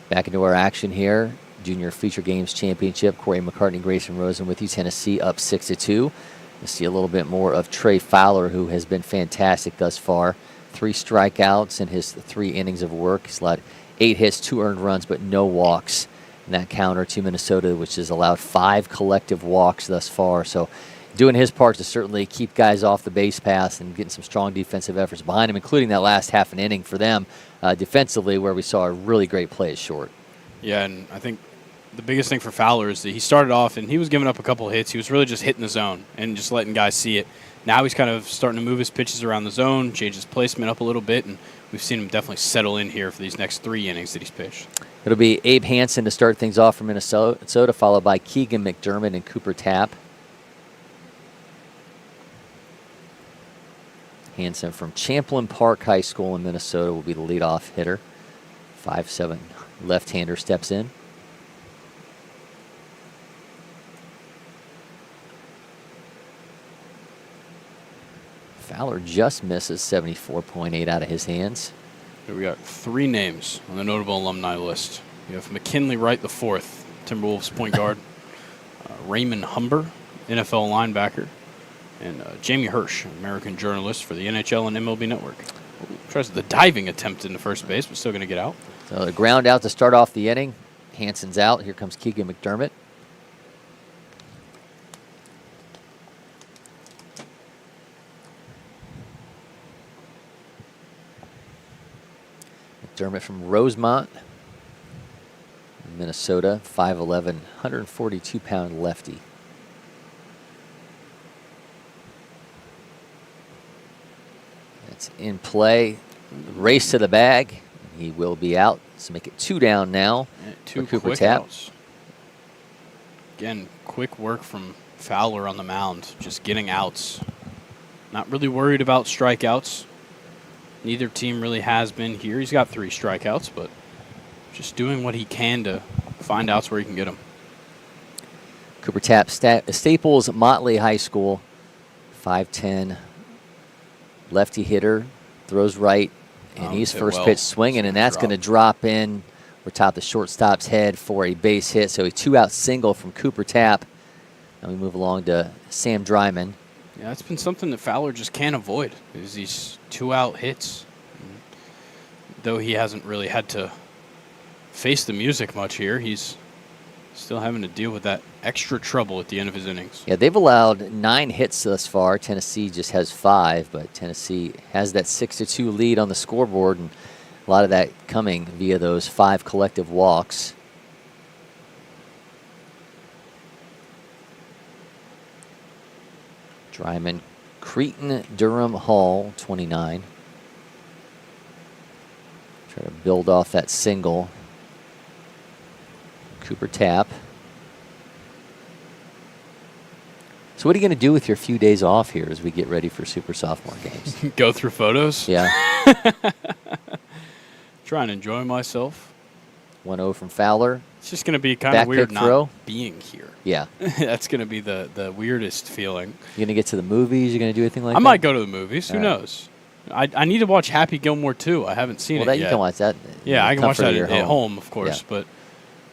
Back into our action here. Junior Feature Games Championship. Cory, McCartney, Grayson, Rosen with you. Tennessee up 6-2. You'll see a little bit more of Trey Fowler, who has been fantastic thus far. 3 strikeouts in his 3 innings of work. He's allowed 8 hits, 2 earned runs, but no walks in that counter to Minnesota, which has allowed 5 collective walks thus far. So doing his part to certainly keep guys off the base paths and getting some strong defensive efforts behind him, including that last half an inning for them defensively, where we saw a really great play at short. Yeah, and I think the biggest thing for Fowler is that he started off and he was giving up a couple of hits. He was really just hitting the zone and just letting guys see it. Now he's kind of starting to move his pitches around the zone, change his placement up a little bit, and we've seen him definitely settle in here for these next 3 innings that he's pitched. It'll be Abe Hansen to start things off for Minnesota, followed by Keegan McDermott and Cooper Tapp. Hansen from Champlin Park High School in Minnesota will be the leadoff hitter. 5'7" left-hander steps in. Fowler just misses 74.8 out of his hands. Here we got 3 names on the notable alumni list. We have McKinley Wright IV, Timberwolves point guard, Raymond Humber, NFL linebacker, and Jamie Hirsch, American journalist for the NHL and MLB Network. Tries the diving attempt in the first base, but still going to get out. So the ground out to start off the inning. Hansen's out. Here comes Keegan McDermott. McDermott from Rosemont, Minnesota, 5'11", 142-pound lefty. That's in play. Race to the bag. He will be out. So make it 2 down now. 2 Cooper quick Tapp. outs. Again, quick work from Fowler on the mound, just getting outs. Not really worried about strikeouts. Neither team really has been here. He's got 3 strikeouts, but just doing what he can to find outs where he can get them. Cooper Tapp, Staples Motley High School, 5'10", lefty hitter, throws right, and he's first pitch swinging, and that's going to drop in over top the shortstop's head for a base hit. So a 2-out single from Cooper Tapp. And we move along to Sam Dryman. Yeah, it's been something that Fowler just can't avoid, is these 2-out hits. Though he hasn't really had to face the music much here, he's still having to deal with that extra trouble at the end of his innings. Yeah, they've allowed 9 hits thus far. Tennessee just has 5, but Tennessee has that 6-2 lead on the scoreboard, and a lot of that coming via those 5 collective walks. Dryman, Cretan, Durham, Hall, 29. Try to build off that single. Cooper Tapp. So what are you going to do with your few days off here as we get ready for Super Sophomore games? Go through photos? Yeah. Try and enjoy myself. 1-0 from Fowler. It's just going to be kind of weird not being here. Yeah. That's going to be the weirdest feeling. You going to get to the movies? You going to do anything like that? I might go to the movies. Who knows? I need to watch Happy Gilmore too. I haven't seen it Well, yet. you can watch that. Yeah, I can watch that at at home, of course. But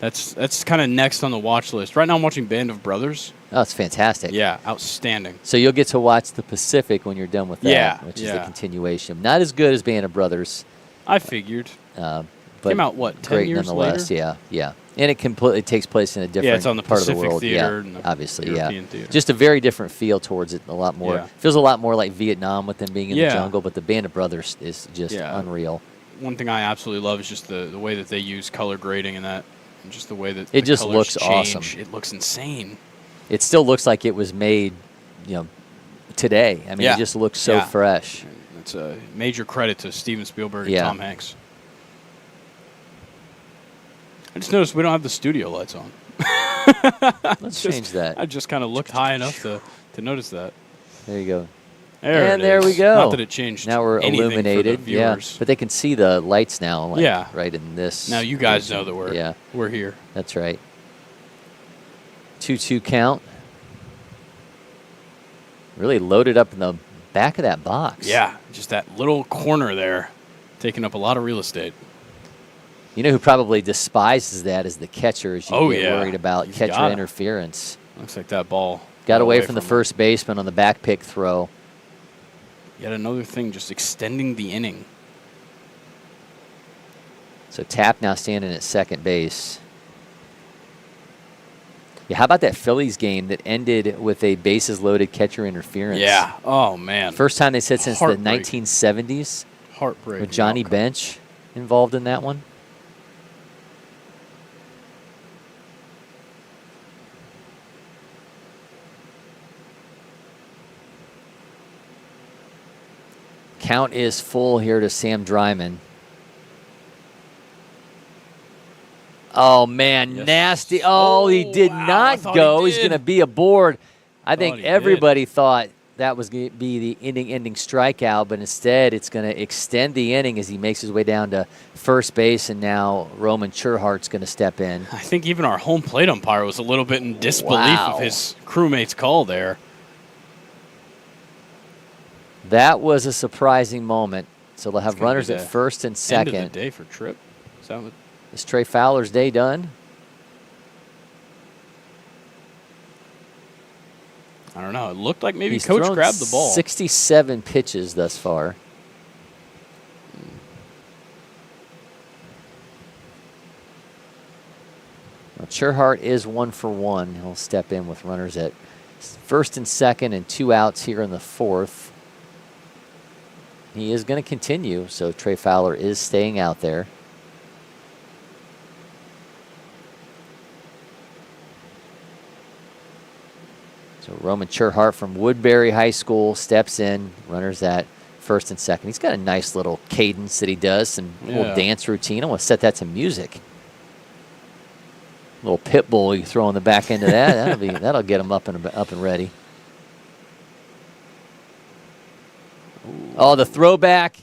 that's kind of next on the watch list. Right now, I'm watching Band of Brothers. Oh, it's fantastic. Yeah, outstanding. So you'll get to watch the Pacific when you're done with that, Yeah, which is the continuation. Not as good as Band of Brothers. I figured. But came out, what, 10 great years nonetheless. later? Yeah. And it completely takes place in a different it's on the part Pacific of the world. Theater and the obviously, European theater. Just a very different feel towards it. A lot more. Yeah. Feels a lot more like Vietnam with them being in the jungle, but the Band of Brothers is just unreal. One thing I absolutely love is just the way that they use color grading and that, and just the way that it the just colors looks change. awesome. It looks insane. It still looks like it was made, today. I mean, it just looks so fresh. It's a major credit to Steven Spielberg and Tom Hanks. I just noticed we don't have the studio lights on. Let's change that. I just kind of looked high enough to notice that. There you go. There we go. Not that it changed. Now we're illuminated. For the viewers. But they can see the lights now. Right in this. Now you guys know that we're here. That's right. 2-2 count. Really loaded up in the back of that box. Yeah, just that little corner there, taking up a lot of real estate. You know who probably despises that is the catcher, as you get worried about catcher interference. Looks like that ball got away from the first baseman on the back pick throw. Yet another thing, just extending the inning. So Tapp now standing at second base. Yeah, how about that Phillies game that ended with a bases-loaded catcher interference? Yeah. Oh, man. First time they said since the 1970s. Heartbreak. With Johnny Bench involved in that one. Count is full here to Sam Dryman. Oh, man, nasty. Oh, he did not go. He's going to be aboard. I think everybody thought that was going to be the ending strikeout, but instead it's going to extend the inning as he makes his way down to first base, and now Roman Churhart's going to step in. I think even our home plate umpire was a little bit in disbelief of his crewmate's call there. That was a surprising moment. So they'll have runners at first and second. End of the day for Tripp. Is Trey Fowler's day done? I don't know. It looked like maybe Coach grabbed the ball. 67 pitches thus far. Well, Churhart is 1 for 1. He'll step in with runners at first and second and 2 outs here in the fourth. He is going to continue, so Trey Fowler is staying out there. So Roman Churhart from Woodbury High School steps in, runners at first and second. He's got a nice little cadence that he does, some little dance routine. I want to set that to music. Little pit bull you throw on the back end of that. That'll get him up and ready. Oh, the throwback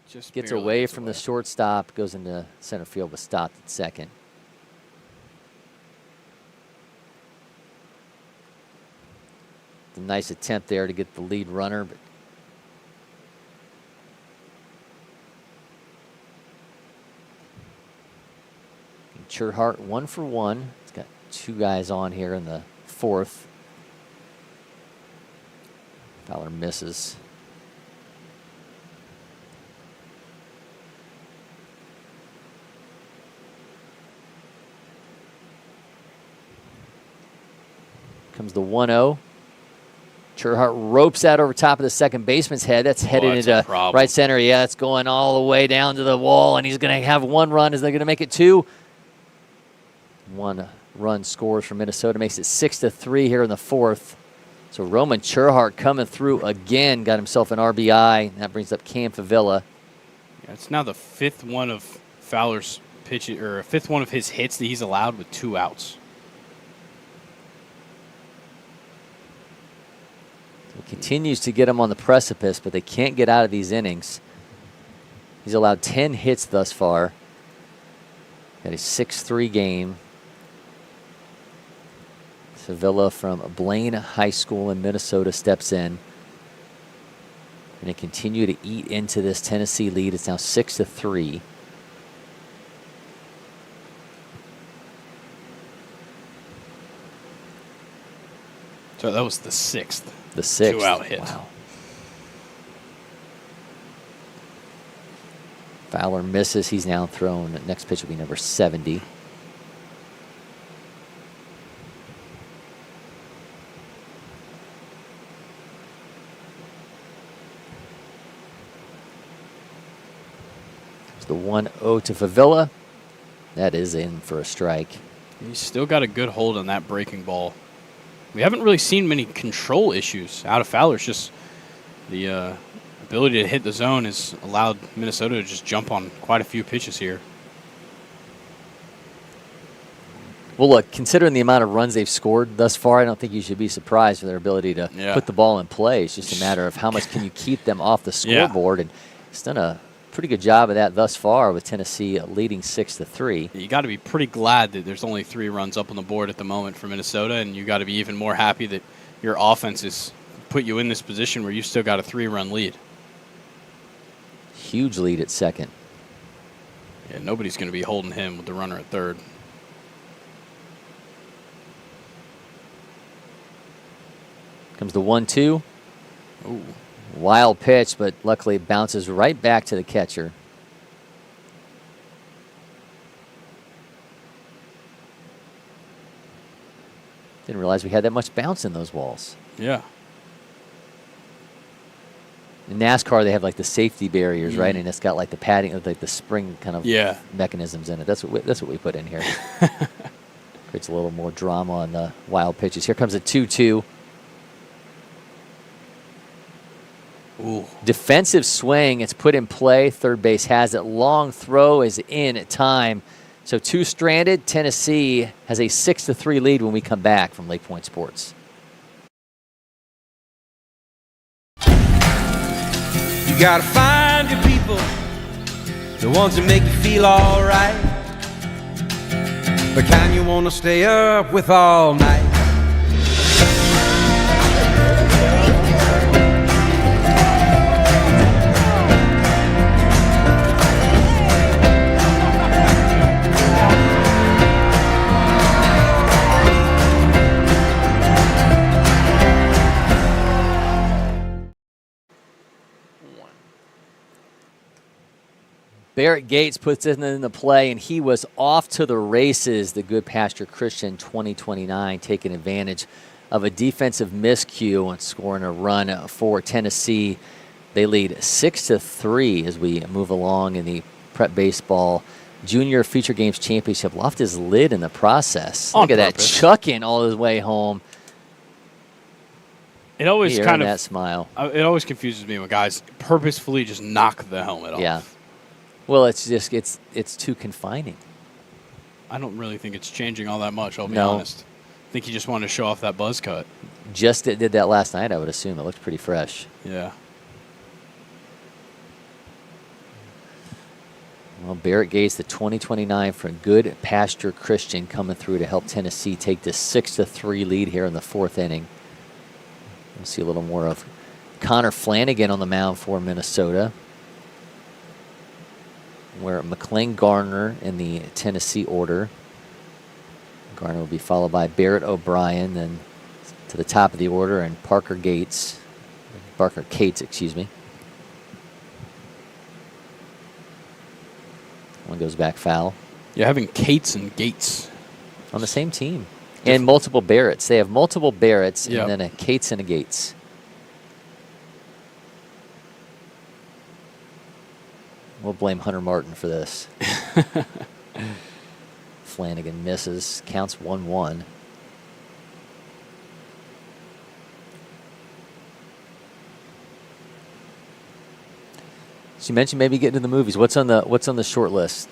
just gets away from the shortstop, goes into center field, but stopped at second. A nice attempt there to get the lead runner, but Churhart 1 for 1. He's got 2 guys on here in the fourth. Fowler misses. Comes the 1-0. Churhart ropes out over top of the second baseman's head. That's headed into right center. Yeah, it's going all the way down to the wall, and he's going to have 1 run. Is they going to make it 2? 1 run scores for Minnesota. Makes it 6-3 here in the fourth. So Roman Churhart coming through again. Got himself an RBI. That brings up Cam Favilla. Yeah, it's now the 5th one of Fowler's pitches, or 5th one of his hits that he's allowed with 2 outs. Continues to get him on the precipice, but they can't get out of these innings. He's allowed 10 hits thus far. Got a 6-3 game. Sevilla from Blaine High School in Minnesota steps in. Going to continue to eat into this Tennessee lead. It's now 6-3. So that was the 6th. The 6th. 2-out hit. Wow. Fowler misses. He's now thrown. Next pitch will be number 70. There's the 1-0 to Favilla. That is in for a strike. He's still got a good hold on that breaking ball. We haven't really seen many control issues out of Fowler. It's just the ability to hit the zone has allowed Minnesota to just jump on quite a few pitches here. Well, look, considering the amount of runs they've scored thus far, I don't think you should be surprised for their ability to put the ball in play. It's just a matter of how much can you keep them off the scoreboard. And it's done a pretty good job of that thus far with Tennessee leading 6-3. You got to be pretty glad that there's only 3 runs up on the board at the moment for Minnesota, and you got to be even more happy that your offense has put you in this position where you've still got a 3-run lead. Huge lead at second. Yeah, nobody's going to be holding him with the runner at third. Comes the 1-2. Ooh. Wild pitch, but luckily it bounces right back to the catcher. Didn't realize we had that much bounce in those walls. Yeah. In NASCAR, they have like the safety barriers, right? And it's got like the padding, like the spring kind of mechanisms in it. That's what we put in here. Creates a little more drama on the wild pitches. Here comes a 2-2. Ooh. Defensive swing. It's put in play. Third base has it. Long throw is in at time. So 2 stranded. Tennessee has a 6-3 lead when we come back from LakePoint Sports. You gotta find your people, the ones that make you feel alright, the kind you wanna stay up with all night. Barrett Gates puts it in the play, and he was off to the races. The Good Pasture Christian 2029 taking advantage of a defensive miscue and scoring a run for Tennessee. They lead 6-3 as we move along in the Prep Baseball Junior Feature Games Championship. Lost his lid in the process. On Look at purpose. that, chucking all his way home. It always Here, kind of that smile. It always confuses me when guys purposefully just knock the helmet off. Yeah. Well, it's just it's too confining. I don't really think it's changing all that much, I'll be No. honest. I think he just wanted to show off that buzz cut. Just did that last night, I would assume. It looked pretty fresh. Yeah. Well, Barrett Gates, the 2029 for Good Pasture Christian, coming through to help Tennessee take this 6-3 lead here in the 4th inning. We'll see a little more of Connor Flanagan on the mound for Minnesota, where McLean Garner in the Tennessee order. Garner will be followed by Barrett O'Brien, then to the top of the order, and Parker Cates, excuse me. One goes back foul. Yeah, having Cates and Gates on the same team. And multiple Barretts. They have multiple Barretts Yep. and then a Cates and a Gates. We'll blame Hunter Martin for this. Flanagan misses. Counts 1-1. So you mentioned maybe getting to the movies. What's on the short list?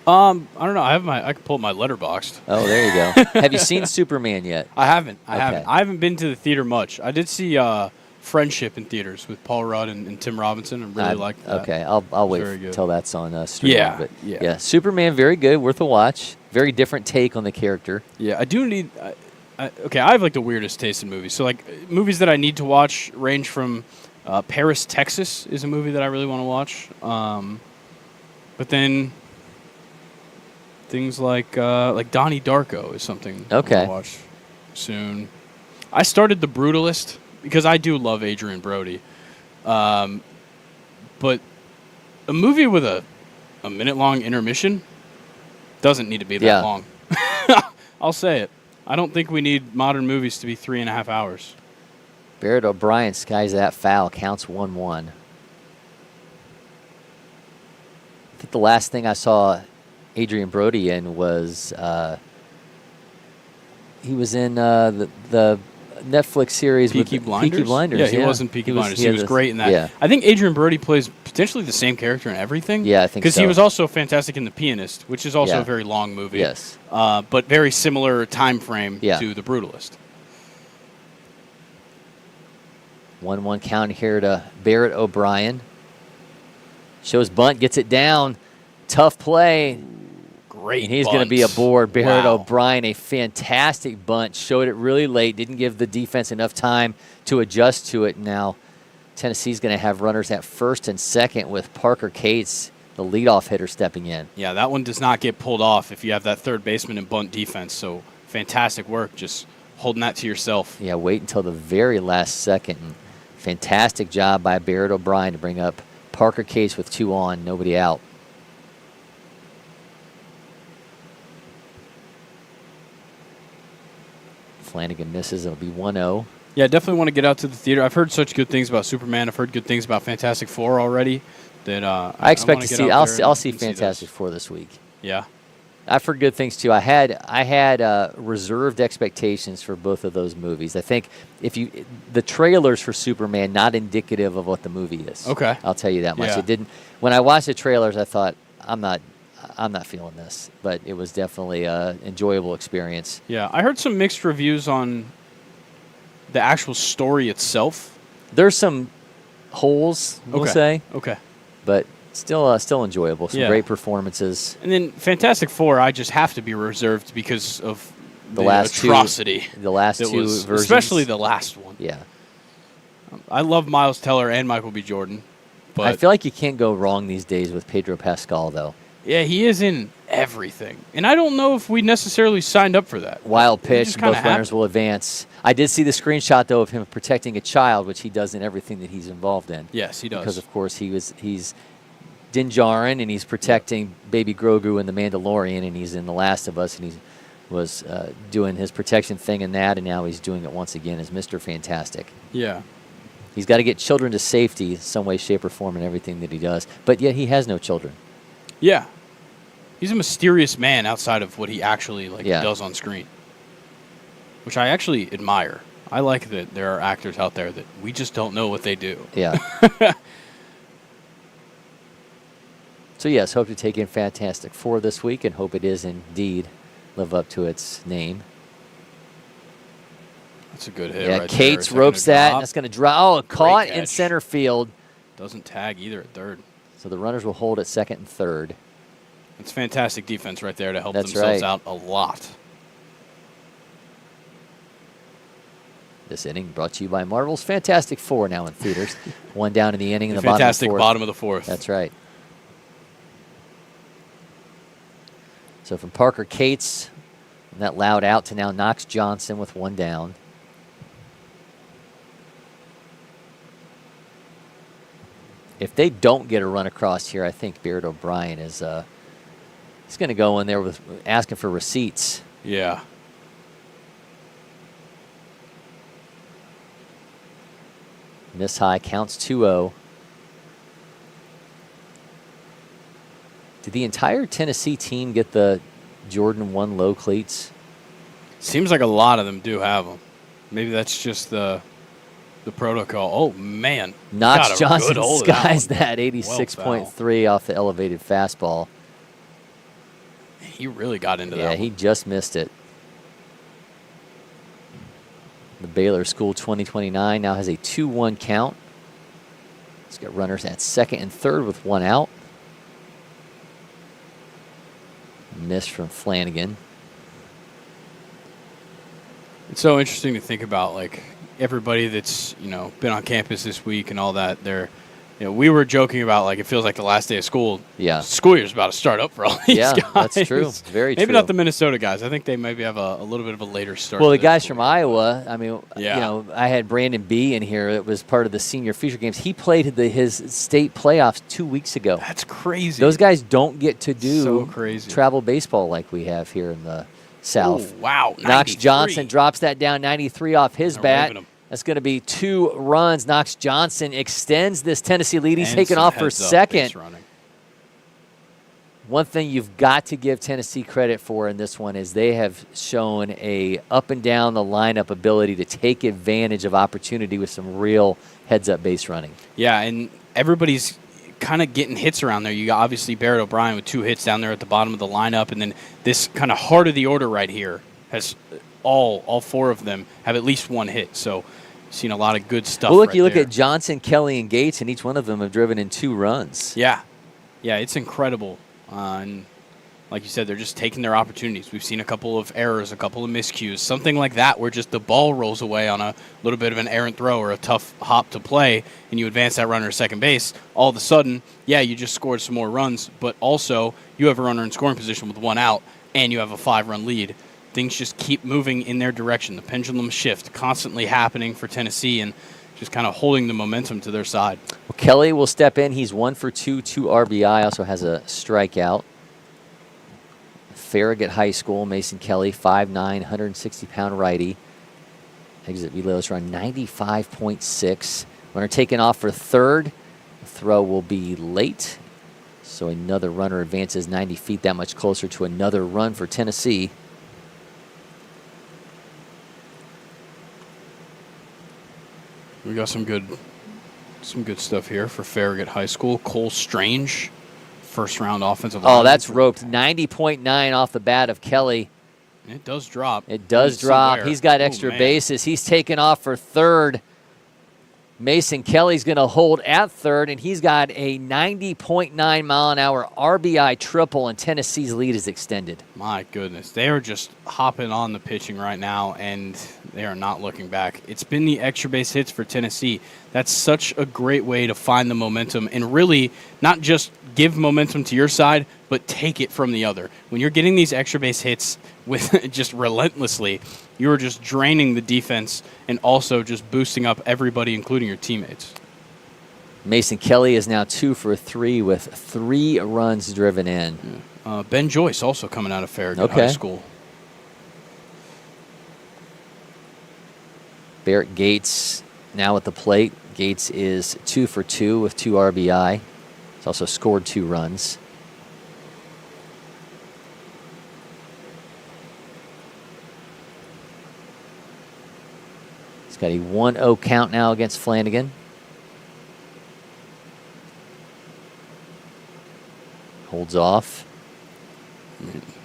I don't know. I can pull up my Letterboxd. Oh, there you go. Have you seen Superman yet? I haven't. Okay. I haven't been to the theater much. I did see Friendship in theaters with Paul Rudd and Tim Robinson. I really liked that. Okay, I'll wait Very good. till that's on streaming. Yeah, But yeah. Superman, very good, worth a watch. Very different take on the character. Yeah, I do need. I have like the weirdest taste in movies. So like movies that I need to watch range from Paris, Texas is a movie that I really want to watch. But then things like Donnie Darko is something I want to watch soon. I started The Brutalist because I do love Adrian Brody. But a movie with a minute-long intermission doesn't need to be that long. I'll say it. I don't think we need modern movies to be 3.5 hours. Barrett O'Brien skies that foul, counts 1-1. I think the last thing I saw Adrian Brody in was he was in the Netflix series Peaky Blinders? Peaky Blinders. Yeah, he was in Peaky Blinders. He was great in that. Yeah. I think Adrian Brody plays potentially the same character in everything. Yeah, I think so. Because he was also fantastic in The Pianist, which is also a very long movie. Yes. But very similar time frame to The Brutalist. 1-1 count here to Barrett O'Brien. Shows bunt, gets it down. Tough play. Great. And he's going to be aboard. Barrett O'Brien, a fantastic bunt. Showed it really late. Didn't give the defense enough time to adjust to it. Now Tennessee's going to have runners at first and second with Parker Cates, the leadoff hitter, stepping in. Yeah, that one does not get pulled off if you have that third baseman and bunt defense. So fantastic work just holding that to yourself. Yeah, wait until the very last second. And fantastic job by Barrett O'Brien to bring up Parker Cates with 2 on, nobody out. Flanagan misses. It'll be 1-0. Yeah, definitely want to get out to the theater. I've heard such good things about Superman. I've heard good things about Fantastic Four already. That I expect to see. I'll see Fantastic Four this week. Yeah, I've heard good things too. I had reserved expectations for both of those movies. I think the trailers for Superman not indicative of what the movie is. Okay, I'll tell you that much. Yeah. It didn't. When I watched the trailers, I thought I'm not feeling this, but it was definitely an enjoyable experience. Yeah, I heard some mixed reviews on the actual story itself. There's some holes, we'll say. Okay. But still enjoyable. Some great performances. And then Fantastic Four, I just have to be reserved because of the last atrocity. The last two versions. Especially the last one. Yeah. I love Miles Teller and Michael B. Jordan. But I feel like you can't go wrong these days with Pedro Pascal, though. Yeah, he is in everything. And I don't know if we necessarily signed up for that. Wild pitch, both runners will advance. I did see the screenshot, though, of him protecting a child, which he does in everything that he's involved in. Yes, he does. Because, of course, he's Din Djarin, and he's protecting Baby Grogu in The Mandalorian, and he's in The Last of Us, and he was doing his protection thing in that, and now he's doing it once again as Mr. Fantastic. Yeah. He's got to get children to safety some way, shape, or form in everything that he does, but yet he has no children. Yeah. He's a mysterious man outside of what he actually does on screen, which I actually admire. I like that there are actors out there that we just don't know what they do. Yeah. So, yes, hope to take in Fantastic Four this week and hope it is indeed live up to its name. That's a good hit right Cates there. ropes that, and that's going to drop. Oh, caught in center field. Doesn't tag either at third. So the runners will hold at second and third. It's fantastic defense right there to help themselves out a lot. This inning brought to you by Marvel's Fantastic Four, now in theaters. One down in the inning in the fantastic bottom of the fourth. That's right. So from Parker Cates, that loud out to now Knox Johnson with one down. If they don't get a run across here, I think Barrett O'Brien is he's going to go in there with asking for receipts. Yeah. Miss high, counts 2-0. Did the entire Tennessee team get the Jordan 1 low cleats? Seems like a lot of them do have them. Maybe that's just the protocol. Oh, man. Knox Johnson skies that 86.3 off the elevated fastball. He really got into that. Yeah, he just missed it. The Baylor School 2029 now has a 2-1 count. It's got runners at second and third with one out. Miss from Flanagan. It's so interesting to think about, like, everybody that's been on campus this week and all that, we were joking about like it feels like the last day of school. Yeah, school year's about to start up for all these guys. Yeah, that's true. Very true. Maybe not the Minnesota guys. I think they maybe have a little bit of a later start. Well, the guys from Iowa. I mean, yeah. I had Brandon B in here. That was part of the senior future games. He played his state playoffs 2 weeks ago. That's crazy. Those guys don't get to do so crazy travel baseball like we have here in the South. Ooh, wow. Knox Johnson drops that down 93 off his bat. Him. That's going to be 2 runs. Knox Johnson extends this Tennessee lead. He's taking off for second. One thing you've got to give Tennessee credit for in this one is they have shown a up and down the lineup ability to take advantage of opportunity with some real heads-up base running. Yeah, and everybody's kind of getting hits around there. You got obviously Barrett O'Brien with 2 hits down there at the bottom of the lineup, and then this kind of heart of the order right here has all 4 of them have at least 1 hit. So seen a lot of good stuff. Well, look, right you look there. at Johnson, Kelly, and Gates, and each one of them have driven in 2 runs. Yeah, it's incredible. And like you said, they're just taking their opportunities. We've seen a couple of errors, a couple of miscues, something like that where just the ball rolls away on a little bit of an errant throw or a tough hop to play, and you advance that runner to second base. All of a sudden, you just scored some more runs, but also you have a runner in scoring position with 1 out, and you have a 5-run lead. Things just keep moving in their direction. The pendulum shift constantly happening for Tennessee and just kind of holding the momentum to their side. Well, Kelly will step in. He's 1 for 2 RBI, also has a strikeout. Farragut High School, Mason Kelly, 5'9", 160-pound righty. Exit velos run 95.6. Runner taken off for third. The throw will be late. So another runner advances 90 feet, that much closer to another run for Tennessee. We got some good stuff here for Farragut High School. Cole Strange, first-round offensive lineman. Oh, that's roped. 90.9 off the bat of Kelly. It does drop. It does drop. He's got extra bases. He's taken off for third. Mason Kelly's going to hold at third, and he's got a 90.9-mile-an-hour RBI triple, and Tennessee's lead is extended. My goodness. They are just hopping on the pitching right now, and they are not looking back. It's been the extra base hits for Tennessee. That's such a great way to find the momentum and really not just give momentum to your side, but take it from the other. When you're getting these extra base hits with just relentlessly, you're just draining the defense and also just boosting up everybody, including your teammates. Mason Kelly is now 2 for 3 with 3 runs driven in. Ben Joyce also coming out of Farragut High School. Barrett Gates now at the plate. Gates is 2 for 2 with 2 RBI. He's also scored 2 runs. He's got a 1-0 count now against Flanagan. Holds off.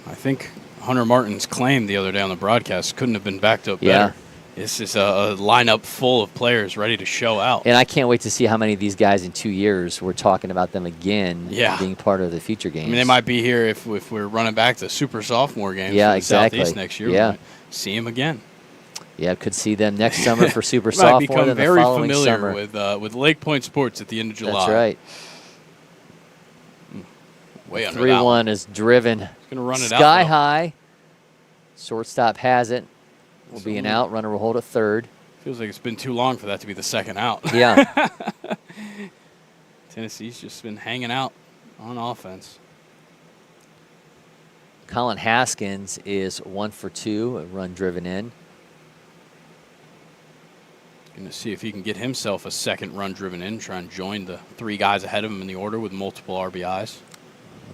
I think Hunter Martin's claim the other day on the broadcast couldn't have been backed up better. Yeah. This is a lineup full of players ready to show out. And I can't wait to see how many of these guys in 2 years we're talking about them again being part of the future games. I mean, they might be here if we're running back the super sophomore games for the Southeast next year. Yeah. We might see them again. Yeah, could see them next summer for super sophomore. Become then very the following familiar summer. with LakePoint sports at the end of July. That's right. Way under 3-1 is driven. He's going to run it Sky out. high. Shortstop has it. Will be an out. Runner will hold at third. Feels like it's been too long for that to be the second out. Yeah. Tennessee's just been hanging out on offense. Colin Haskins is 1 for 2, a run driven in. Going to see if he can get himself a second run driven in, try and join the 3 guys ahead of him in the order with multiple RBIs.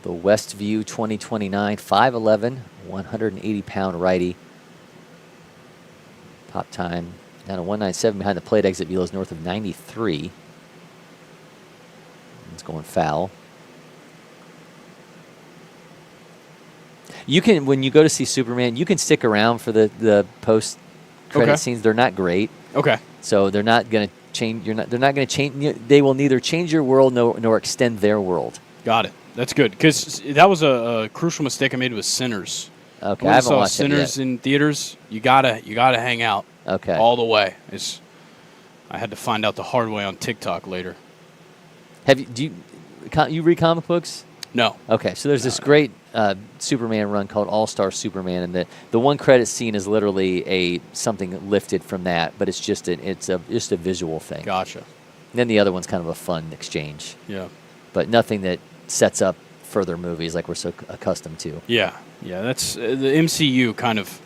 The Westview 2029, 5'11", 180-pound righty. Pop time down to 197 behind the plate. Exit velos north of 93. It's going foul. You can, when you go to see Superman, you can stick around for the post credit scenes. They're not great. Okay. So they're not going to change. They're not going to change. They will neither change your world nor extend their world. Got it. That's good, because that was a crucial mistake I made with Sinners. Okay, I haven't watched Sinners it yet. in theaters. You gotta hang out. Okay. All the way. I had to find out the hard way on TikTok later. Do you read comic books? No. Okay, so there's this great Superman run called All-Star Superman, and the one credit scene is literally something lifted from that, but it's just a visual thing. Gotcha. And then the other one's kind of a fun exchange. Yeah. But nothing that sets up further movies like we're so accustomed to. Yeah. Yeah, that's the MCU kind of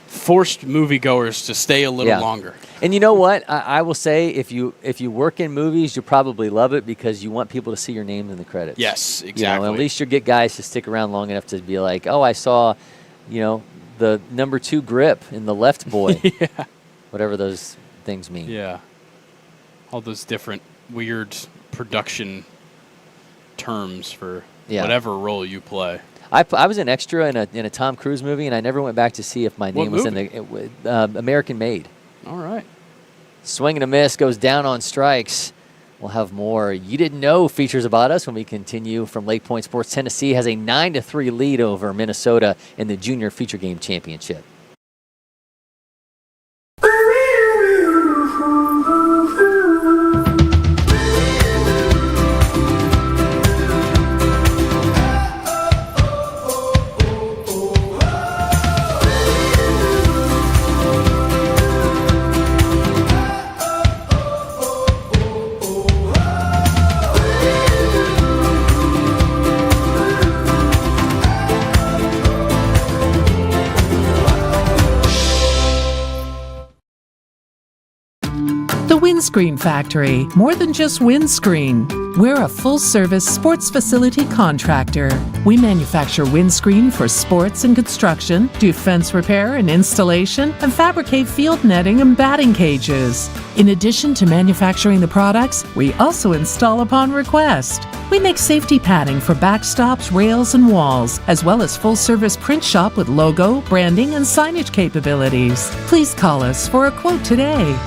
forced moviegoers to stay a little longer. And you know what? I will say if you work in movies, you probably love it because you want people to see your name in the credits. Yes, exactly. You know, at least you get guys to stick around long enough to be like, oh, I saw, the number 2 grip in The Left Boy. Yeah. Whatever those things mean. Yeah. All those different weird production terms for whatever role you play. I was an extra in a Tom Cruise movie, and I never went back to see if my name was in American Made. All right. Swing and a miss, goes down on strikes. We'll have more You Didn't Know features about us when we continue from LakePoint Sports. Tennessee has a 9-3 lead over Minnesota in the Junior Feature Game Championship. Windscreen Factory, more than just windscreen. We're a full-service sports facility contractor. We manufacture windscreen for sports and construction, do fence repair and installation, and fabricate field netting and batting cages. In addition to manufacturing the products, we also install upon request. We make safety padding for backstops, rails, and walls, as well as full-service print shop with logo, branding, and signage capabilities. Please call us for a quote today.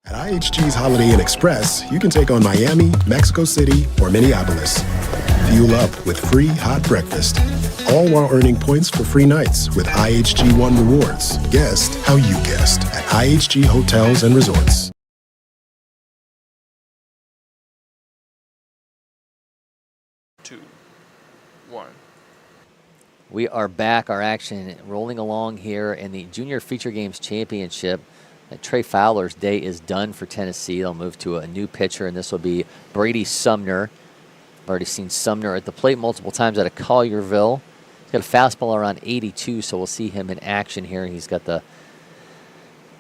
At IHG's Holiday Inn Express, you can take on Miami, Mexico City, or Minneapolis. Fuel up with free hot breakfast, all while earning points for free nights with IHG One Rewards. Guest how you guessed at IHG Hotels and Resorts. Two, one. We are back. Our action rolling along here in the Junior Feature Games Championship. Trey Fowler's day is done for Tennessee. They'll move to a new pitcher, and this will be Brady Sumner. I've already seen Sumner at the plate multiple times out of Collierville. He's got a fastball around 82, so we'll see him in action here. He's got the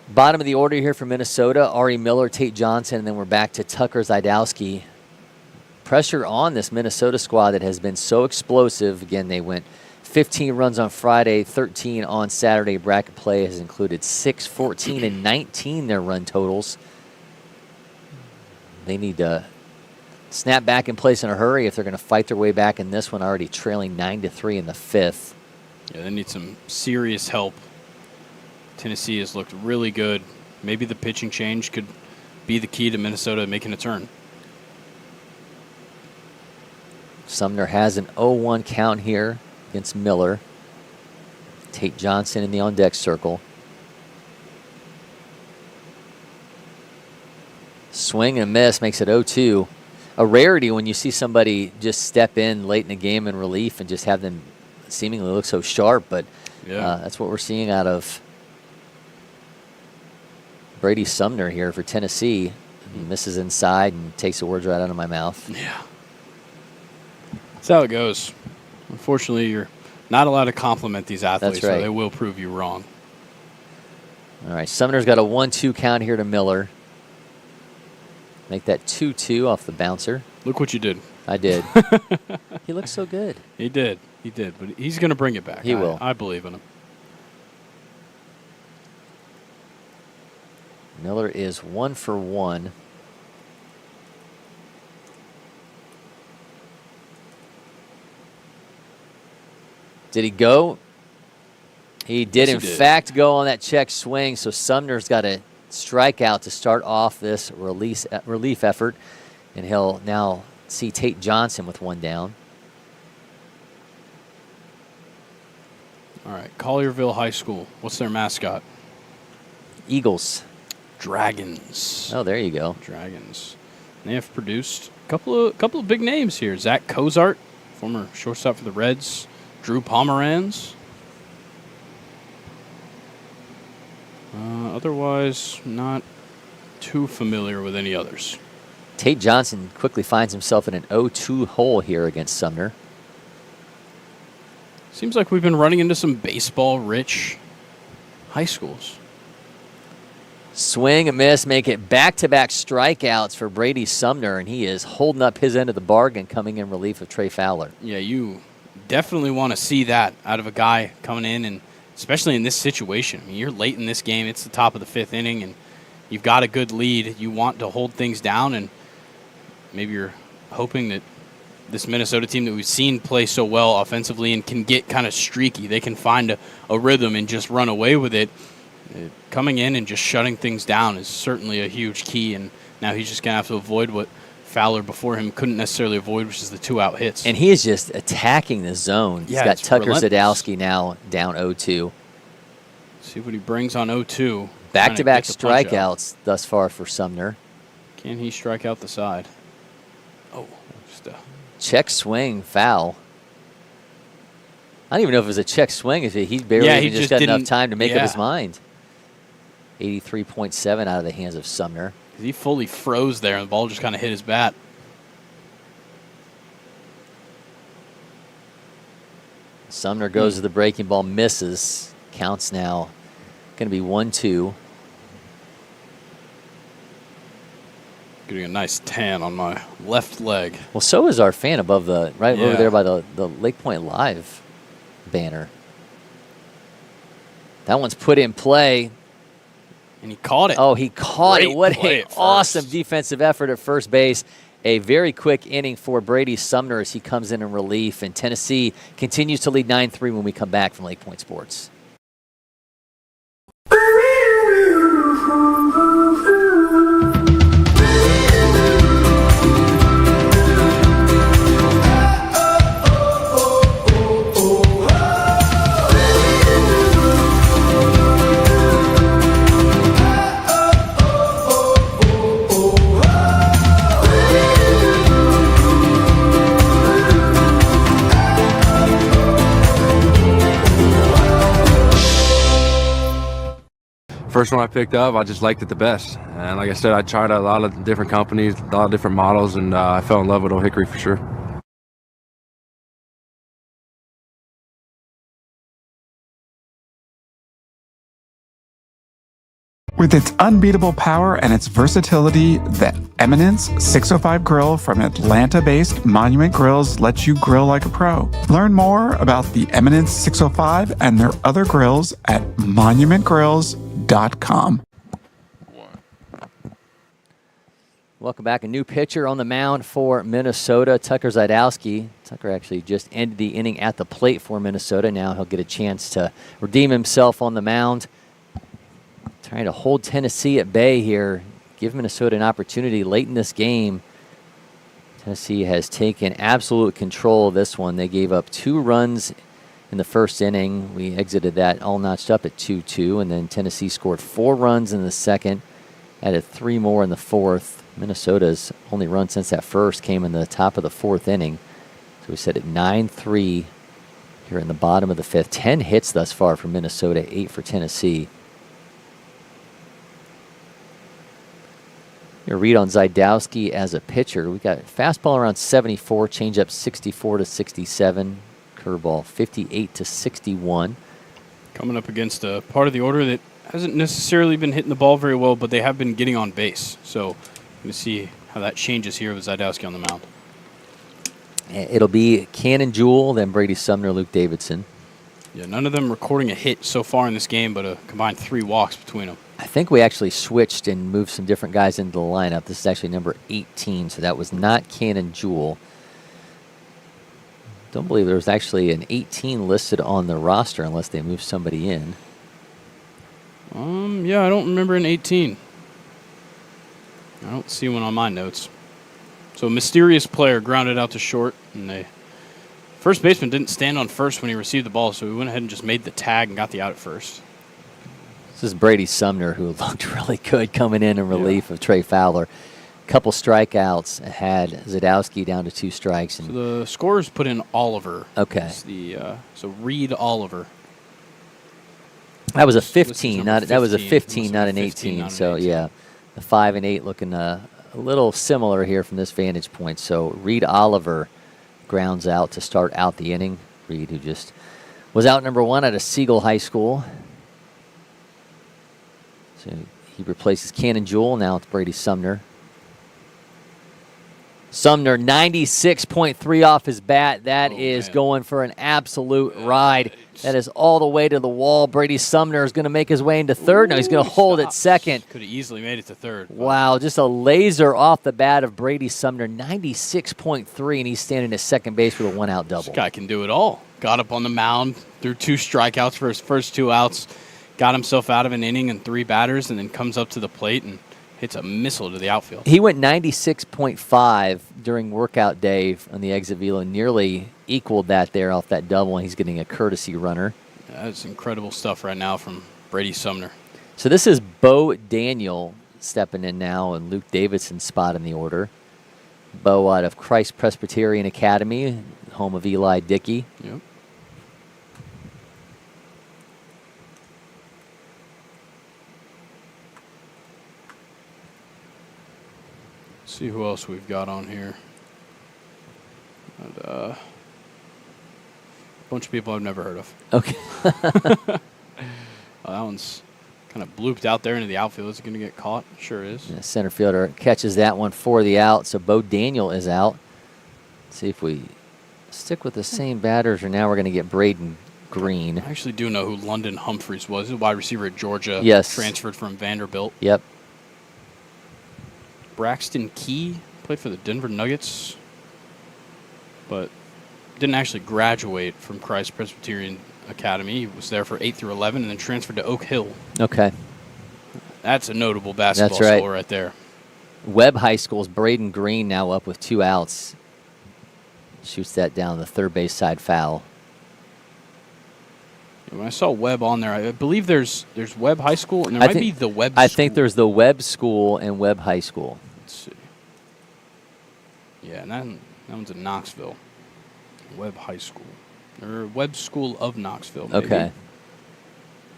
bottom of the order here for Minnesota. Ari Miller, Tate Johnson, and then we're back to Tucker Zajdowski. Pressure on this Minnesota squad that has been so explosive. Again, they went 15 runs on Friday, 13 on Saturday. Bracket play has included 6, 14, and 19 their run totals. They need to snap back in place in a hurry if they're going to fight their way back in this one, already trailing 9-3 in the 5th. Yeah, they need some serious help. Tennessee has looked really good. Maybe the pitching change could be the key to Minnesota making a turn. Sumner has an 0-1 count here against Miller. Tate Johnson in the on-deck circle. Swing and a miss makes it 0-2. A rarity when you see somebody just step in late in the game in relief and just have them seemingly look so sharp, but that's what we're seeing out of Brady Sumner here for Tennessee. He misses inside and takes the words right out of my mouth. Yeah. That's how it goes. Unfortunately, you're not allowed to compliment these athletes, That's right. So they will prove you wrong. All right, Sumner's got a 1-2 count here to Miller. Make that 2-2 off the bouncer. Look what you did. I did. He looks so good. He did. He did. But he's going to bring it back. He will. I believe in him. Miller is 1 for 1. Did he go? He did, Yes, in he did. fact, go on that check swing. So Sumner's got a strikeout to start off this relief effort. And he'll now see Tate Johnson with one down. All right. Collierville High School. What's their mascot? Eagles. Dragons. Oh, there you go. Dragons. They have produced a couple of big names here. Zach Cozart, former shortstop for the Reds. Drew Pomeranz. Otherwise, not too familiar with any others. Tate Johnson quickly finds himself in an 0-2 hole here against Sumner. Seems like we've been running into some baseball-rich high schools. Swing and miss, make it back-to-back strikeouts for Brady Sumner, and he is holding up his end of the bargain, coming in relief of Trey Fowler. Yeah, you definitely want to see that out of a guy coming in, and especially in this situation. I mean, you're late in this game. It's the top of the 5th inning, and you've got a good lead. You want to hold things down, and maybe you're hoping that this Minnesota team that we've seen play so well offensively and can get kind of streaky, they can find a rhythm and just run away with it. Coming in and just shutting things down is certainly a huge key, and now he's just going to have to avoid what Fowler before him couldn't necessarily avoid, which is the 2-out hits. And he is just attacking the zone. Yeah, he's got Tucker relentless. Zadowski now down 0-2. See what he brings on 0-2. Back-to-back strikeouts thus far for Sumner. Can he strike out the side? Oh, just a check swing, foul. I don't even know if it was a check swing. If he barely just got enough time to make up his mind. 83.7 out of the hands of Sumner. He fully froze there, and the ball just kind of hit his bat. Sumner goes to the breaking ball, misses. Counts now going to be 1-2. Getting a nice tan on my left leg. Well, so is our fan above over there by the LakePoint Live banner. That one's put in play. And he caught it. Oh, he caught it. What an awesome defensive effort at first base. A very quick inning for Brady Sumner as he comes in relief. And Tennessee continues to lead 9-3 when we come back from LakePoint Sports. First one I picked up, I just liked it the best. And like I said, I tried a lot of different companies, a lot of different models, and I fell in love with Old Hickory for sure. With its unbeatable power and its versatility, the Eminence 605 grill from Atlanta-based Monument Grills lets you grill like a pro. Learn more about the Eminence 605 and their other grills at monumentgrills.com. Welcome back. A new pitcher on the mound for Minnesota, Tucker Zadowski. Tucker actually just ended the inning at the plate for Minnesota. Now he'll get a chance to redeem himself on the mound. Trying to hold Tennessee at bay here, give Minnesota an opportunity late in this game. Tennessee has taken absolute control of this one. They gave up 2 runs in the first inning. We exited that all notched up at 2-2, and then Tennessee scored 4 runs in the second, added 3 more in the fourth. Minnesota's only run since that first came in the top of the 4th inning. So we set at 9-3 here in the bottom of the 5th. 10 hits thus far for Minnesota, 8 for Tennessee. Your read on Zadowski as a pitcher. We got fastball around 74, changeup 64 to 67, curveball 58 to 61. Coming up against a part of the order that hasn't necessarily been hitting the ball very well, but they have been getting on base. So I'm going to see how that changes here with Zadowski on the mound. It'll be Cannon Jewell, then Brady Sumner, Luke Davidson. Yeah, none of them recording a hit so far in this game, but a combined 3 walks between them. I think we actually switched and moved some different guys into the lineup. This is actually number 18, so that was not Cannon Jewell. Don't believe there was actually an 18 listed on the roster unless they moved somebody in. Yeah, I don't remember an 18. I don't see one on my notes. So a mysterious player grounded out to short, and the first baseman didn't stand on first when he received the ball, so we went ahead and just made the tag and got the out at first. This is Brady Sumner, who looked really good coming in relief of Trey Fowler. Couple strikeouts had Zadowski down to 2 strikes. And so the scorers put in Oliver. Okay. So Reed Oliver. That was a 15, not 15, not an 18. So yeah, the 5 and 8 looking a little similar here from this vantage point. So Reed Oliver grounds out to start out the inning. Reed, who just was out number 1 at a Siegel High School. So he replaces Cannon Jewell. Now it's Brady Sumner. Sumner, 96.3 off his bat. That is going for an absolute ride. That is all the way to the wall. Brady Sumner is going to make his way into third. Now he's going to hold at second. Could have easily made it to third. Wow, just a laser off the bat of Brady Sumner, 96.3, and he's standing at second base with a 1-out double. This guy can do it all. Got up on the mound, threw 2 strikeouts for his first 2 outs, got himself out of an inning and 3 batters, and then comes up to the plate and hits a missile to the outfield. He went 96.5 during workout day on the exit velo, nearly equaled that there off that double, and he's getting a courtesy runner. That's incredible stuff right now from Brady Sumner. So this is Bo Daniel stepping in now, and Luke Davidson's spot in the order. Bo out of Christ Presbyterian Academy, home of Eli Dickey. Yep. See who else we've got on here. And, a bunch of people I've never heard of. Okay. That one's kind of blooped out there into the outfield. Is it going to get caught? Sure is. Yeah, center fielder catches that one for the out. So Bo Daniel is out. Let's see if we stick with the same batters, or now we're going to get Braden Green. I actually do know who London Humphreys was. He's a wide receiver at Georgia. Yes. Transferred from Vanderbilt. Yep. Braxton Key played for the Denver Nuggets, but didn't actually graduate from Christ Presbyterian Academy. He was there for 8 through 11 and then transferred to Oak Hill. Okay. That's a notable basketball score right there. Webb High School's Braden Green now up with 2 outs. Shoots that down the third base side foul. When I saw Webb on there, I believe there's Webb High School, and there might be the Webb I School. think there's the Webb School and Webb High School. Let's see. Yeah, and that one's in Knoxville. Webb High School. Or Webb School of Knoxville, maybe. Okay.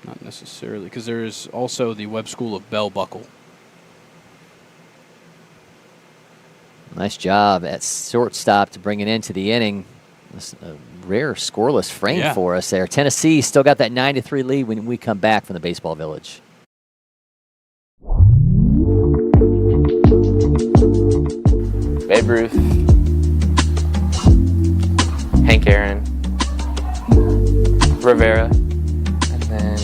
Not necessarily, because there is also the Webb School of Bell Buckle. Nice job at shortstop to bring it into the inning. A rare scoreless frame for us there. Tennessee still got that 9-3 lead when we come back from the Baseball Village. Babe Ruth, Hank Aaron, Rivera, and then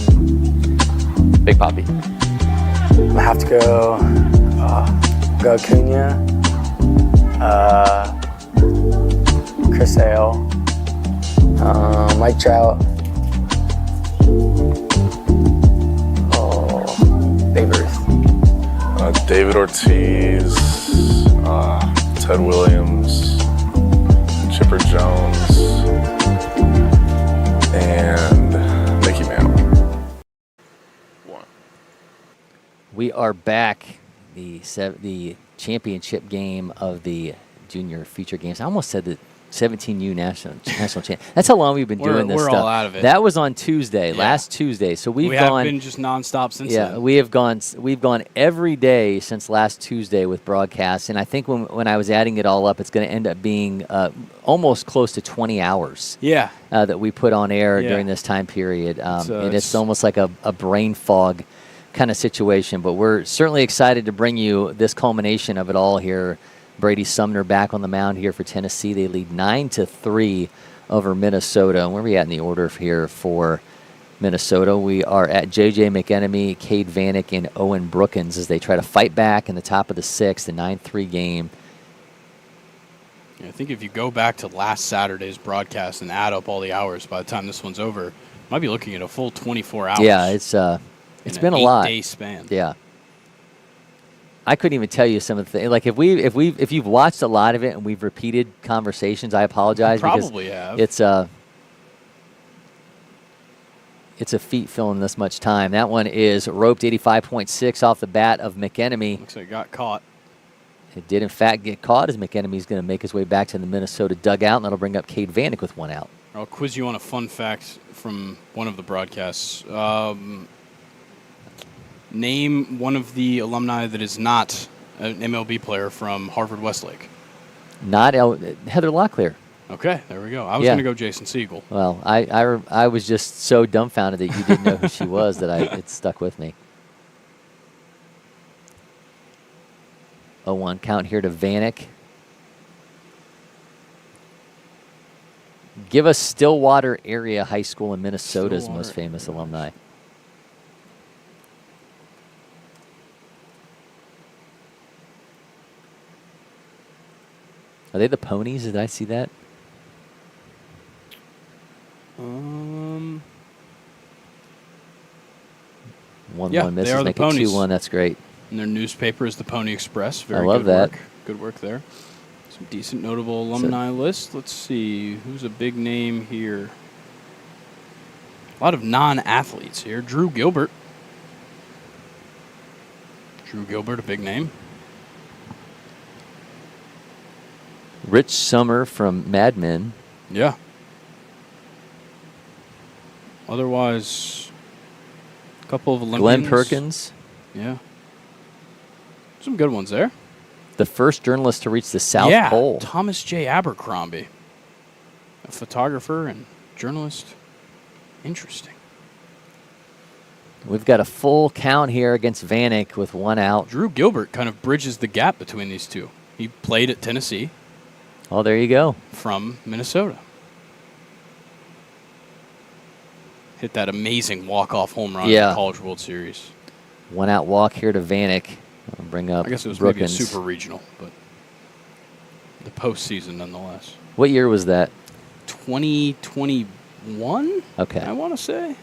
Big Papi. I have to go Acuna, Chris Hale, Mike Trout, Babe Ruth. David Ortiz, Ted Williams, Chipper Jones, and Mickey Mantle. We are back. The championship game of the junior feature games. I almost said the 17U national champ. That's how long we've been doing this stuff. We're all out of it. That was on Tuesday, last Tuesday. So we have been just nonstop since then. Yeah, we've gone every day since last Tuesday with broadcasts, and I think when I was adding it all up, it's going to end up being almost close to 20 hours. Yeah. That we put on air during this time period, and it's almost like a brain fog kind of situation. But we're certainly excited to bring you this culmination of it all here. Brady Sumner back on the mound here for Tennessee. They lead 9-3 over Minnesota. And where are we at in the order here for Minnesota? We are at J.J. McEnemy, Cade Vanek, and Owen Brookins as they try to fight back in the top of the sixth, the 9-3 game. Yeah, I think if you go back to last Saturday's broadcast and add up all the hours by the time this one's over, you might be looking at a full 24 hours. Yeah, it's been a lot. 8-day span. Yeah. I couldn't even tell you some of the things. Like if you've watched a lot of it and we've repeated conversations, I apologize. You probably have. It's it's a feat filling this much time. That one is roped 85.6 off the bat of McEnemy. Looks like it got caught. It did, in fact, get caught as McEnemy's going to make his way back to the Minnesota dugout, and that'll bring up Cade Vanek with 1 out. I'll quiz you on a fun fact from one of the broadcasts. Name one of the alumni that is not an MLB player from Harvard Westlake. Not Heather Locklear. Okay, there we go. I was going to go Jason Siegel. Well, I was just so dumbfounded that you didn't know who she was that it stuck with me. 0-1 count here to Vanek. Give us Stillwater Area High School in Minnesota's most famous alumni. Are they the Ponies? Did I see that? 1-1 misses, they are make the it Ponies. 2-1. That's great. And their newspaper is the Pony Express. Very I love good that. Work. Good work there. Some decent notable alumni list. Let's see. Who's a big name here? A lot of non-athletes here. Drew Gilbert. A big name. Rich Summer from Mad Men. Yeah. Otherwise, a couple of Olympians. Glenn Perkins. Yeah. Some good ones there. The first journalist to reach the South Pole. Thomas J. Abercrombie. A photographer and journalist. Interesting. We've got a full count here against Vanek with 1 out. Drew Gilbert kind of bridges the gap between these two. He played at Tennessee. Oh, there you go. From Minnesota. Hit that amazing walk-off home run in the College World Series. 1 out walk here to Vanek. I'll bring up I guess it was Brookins. maybe a super regional, but the postseason nonetheless. What year was that? 2021? Okay. I want to say.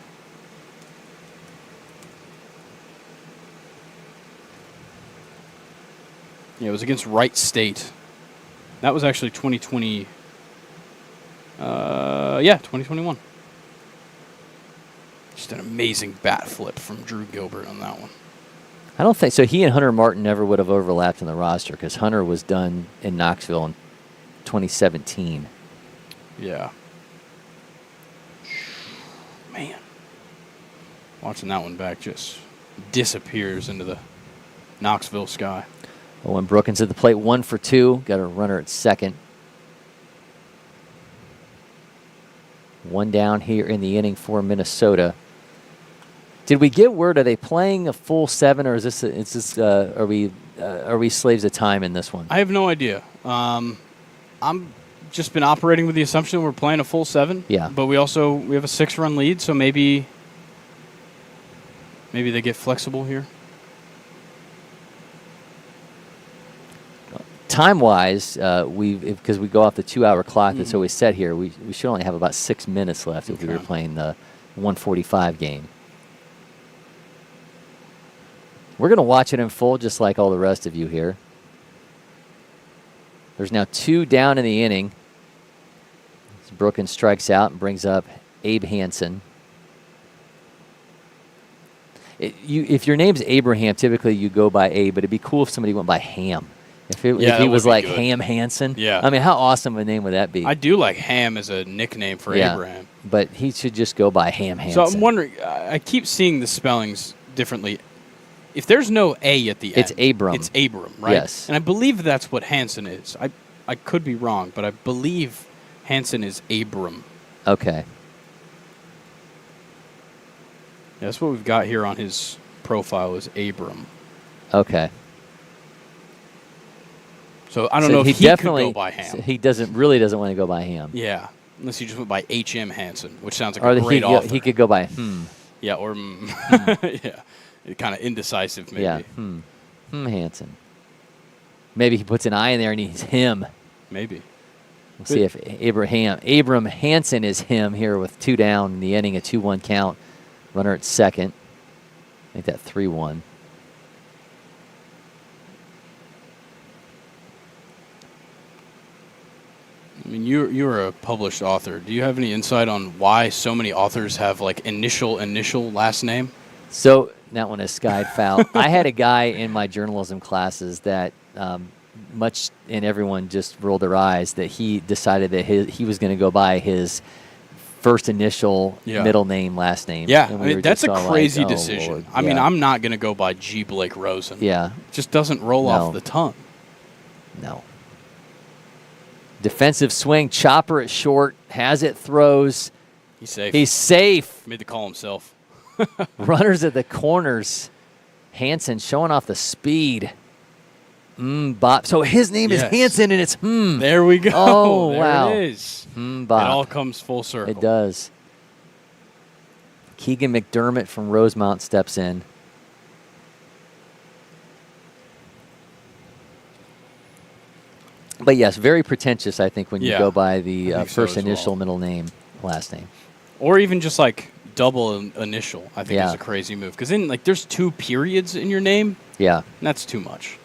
Yeah, it was against Wright State. That was actually 2020. 2021. Just an amazing bat flip from Drew Gilbert on that one. I don't think so. He and Hunter Martin never would have overlapped in the roster because Hunter was done in Knoxville in 2017. Yeah. Man. Watching that one back just disappears into the Knoxville sky. Owen Brookins at the plate, 1 for 2. Got a runner at second. 1 down here in the inning for Minnesota. Did we get word? Are they playing a full 7, or is this? Are we slaves of time in this one? I have no idea. I'm just been operating with the assumption we're playing a full 7. Yeah. But we have a 6-run lead, so maybe they get flexible here. Time-wise, because we go off the 2-hour clock that's always set here, we should only have about 6 minutes left if we were playing the 1:45 game. We're going to watch it in full just like all the rest of you here. There's now 2 down in the inning. Brookins strikes out and brings up Abe Hansen. If your name's Abraham, typically you go by Abe, but it'd be cool if somebody went by Ham. If he was like good. Ham Hansen. Yeah. I mean, how awesome a name would that be? I do like Ham as a nickname for Abraham. But he should just go by Ham Hansen. So I'm wondering, I keep seeing the spellings differently. If there's no A at the end. It's Abram. It's Abram, right? Yes. And I believe that's what Hansen is. I could be wrong, but I believe Hansen is Abram. Okay. Yeah, that's what we've got here on his profile is Abram. Okay. So I don't know if he could go by Ham. He really doesn't want to go by Ham. Yeah, unless he just went by H.M. Hansen, which sounds like a great author. He could go by Yeah, or yeah, kind of indecisive maybe. Yeah, Hansen. Maybe he puts an I in there and he's him. Maybe. We'll see if Abram Hansen is him here with 2 down in the inning, a 2-1 count. Runner at second. Make that 3-1. Let mean, you're a published author. Do you have any insight on why so many authors have like initial last name? So that one is skied foul. I had a guy in my journalism classes that much and everyone just rolled their eyes that he decided that he was going to go by his first initial, middle name, last name. Yeah, And I mean, that's a crazy decision. Lord. I mean, I'm not going to go by G. Blake Rosen. Yeah. It just doesn't roll off the tongue. No. Defensive swing, chopper at short, has it, throws. He's safe. He's safe. Made the call himself. Runners at the corners. Hansen showing off the speed. Bop. So his name is Hansen, and it's There we go. Oh, there wow. it is. Bop. It all comes full circle. It does. Keegan McDermott from Rosemount steps in. But yes, very pretentious, I think, when you go by the first initial, middle name, last name. Or even just like double initial, I think is a crazy move. Because then, like, there's 2 periods in your name. Yeah. And that's too much.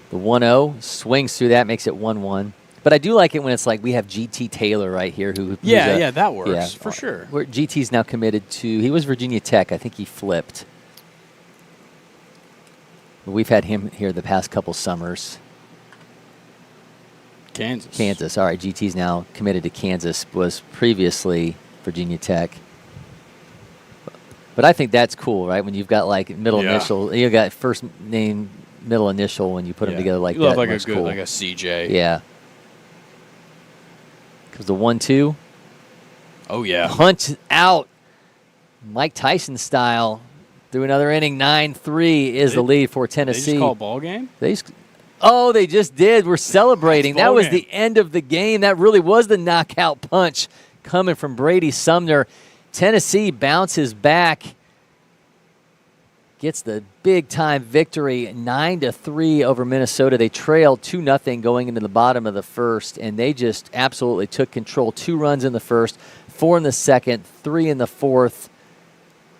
The 1-0 swings through that, makes it 1-1. But I do like it when it's like we have GT Taylor right here. That works for sure. Where GT's now committed to, he was Virginia Tech. I think he flipped. We've had him here the past couple summers. Kansas. All right, GT's now committed to Kansas, was previously Virginia Tech. But I think that's cool, right? When you've got like middle initial, you got first name, middle initial when you put them together like that. Like a good, like a CJ. Yeah. Because the 1-2. Oh, yeah. Punch out. Mike Tyson style. Through another inning, 9-3 is the lead for Tennessee. They just call ball game? They just did. We're celebrating. That was the end of the game. That really was the knockout punch coming from Brady Sumner. Tennessee bounces back, gets the big-time victory, 9-3 over Minnesota. They trailed 2-0 going into the bottom of the first, and they just absolutely took control. 2 runs in the first, 4 in the second, 3 in the fourth.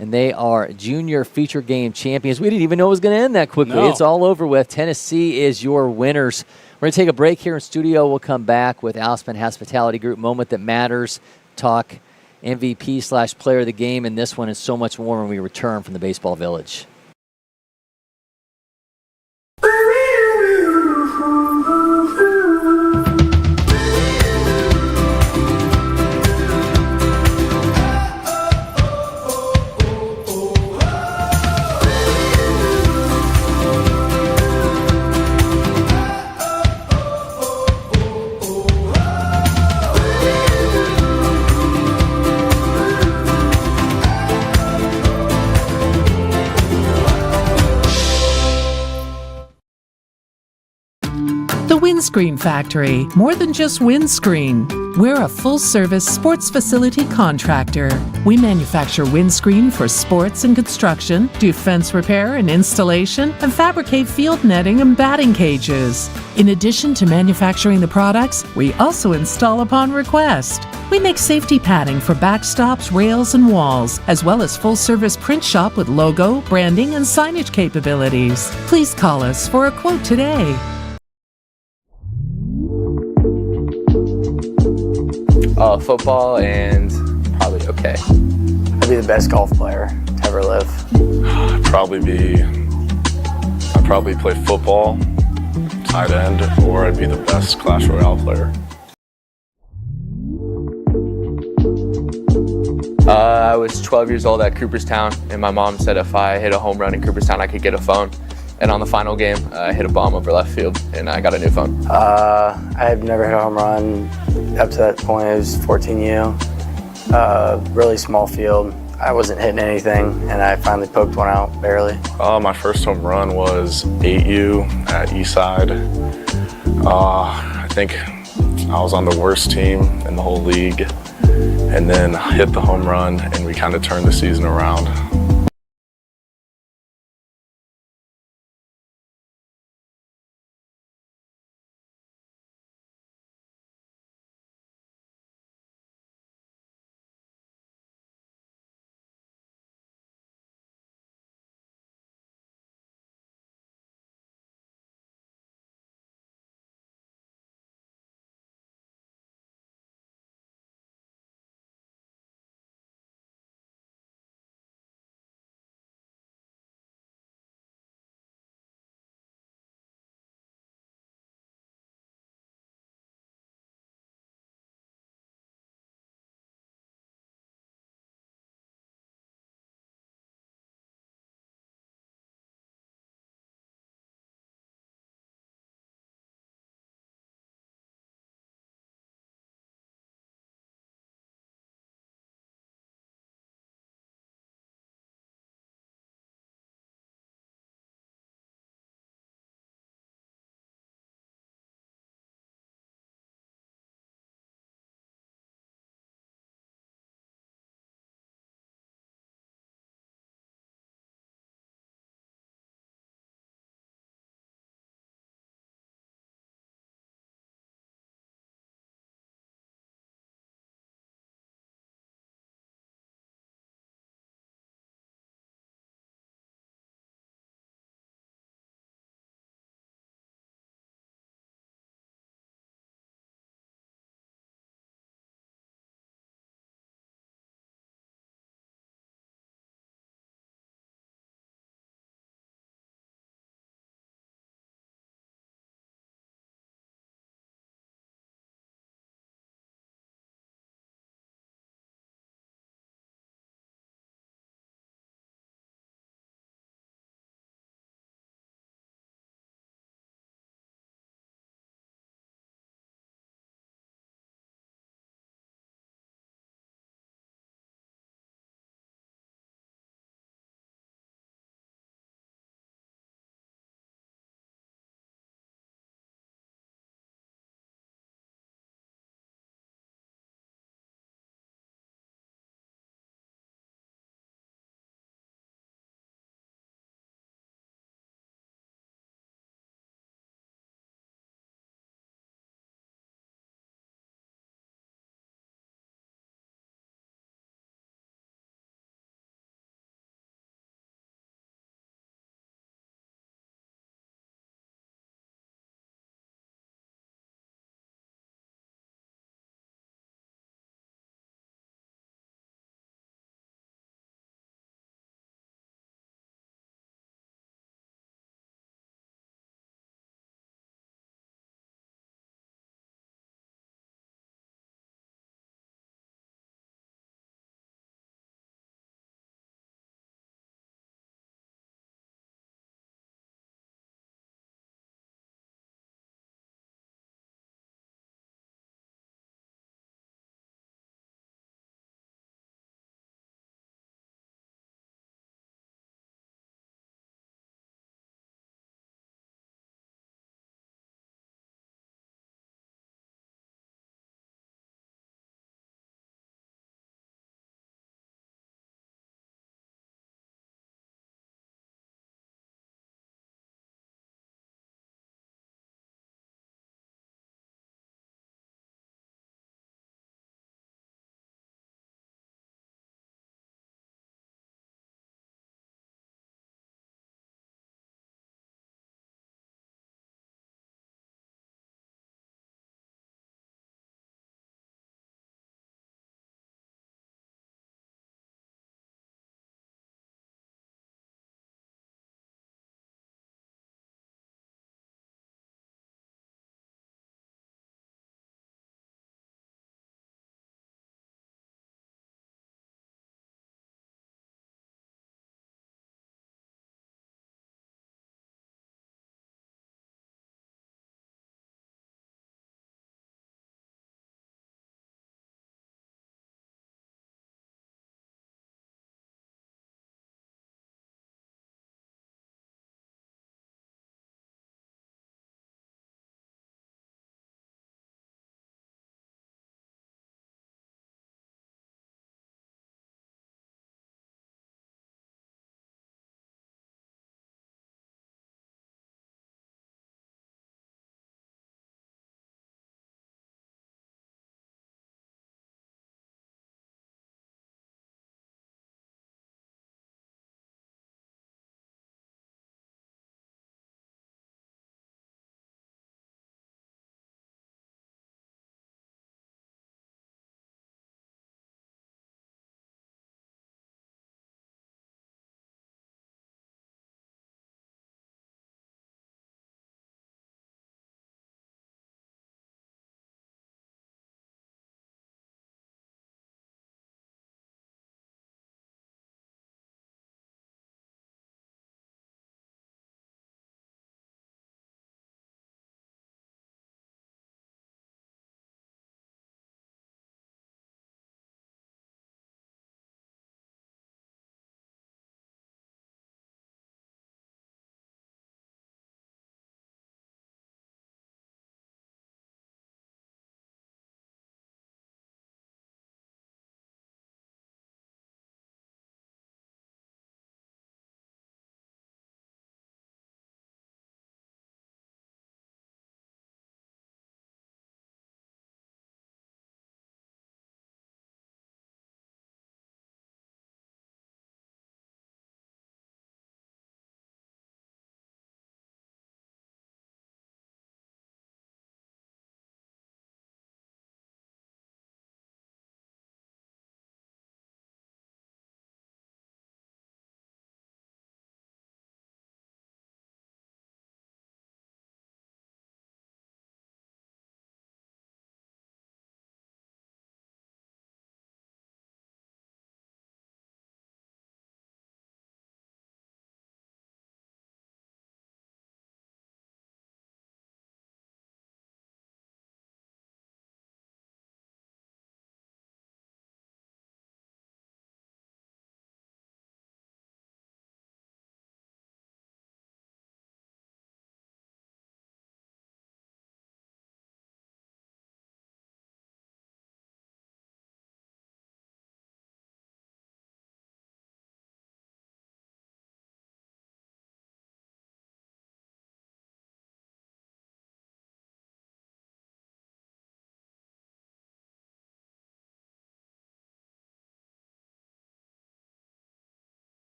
And they are junior feature game champions. We didn't even know it was going to end that quickly. No. It's all over with. Tennessee is your winners. We're going to take a break here in studio. We'll come back with Aspen Hospitality Group, Moment That Matters, talk MVP/player of the game, and this one is so much more when we return from the Baseball Village. The Windscreen Factory, more than just windscreen. We're a full-service sports facility contractor. We manufacture windscreen for sports and construction, do fence repair and installation, and fabricate field netting and batting cages. In addition to manufacturing the products, we also install upon request. We make safety padding for backstops, rails, and walls, as well as full-service print shop with logo, branding, and signage capabilities. Please call us for a quote today. Football and probably okay. I'd be the best golf player to ever live. I'd probably play football, tight end, or I'd be the best Clash Royale player. I was 12 years old at Cooperstown, and my mom said if I hit a home run in Cooperstown, I could get a phone. And on the final game, I hit a bomb over left field, and I got a new phone. I had never hit a home run up to that point. It was 14U, really small field. I wasn't hitting anything, and I finally poked one out, barely. My first home run was 8U at Eastside. I think I was on the worst team in the whole league, and then hit the home run, and we kind of turned the season around.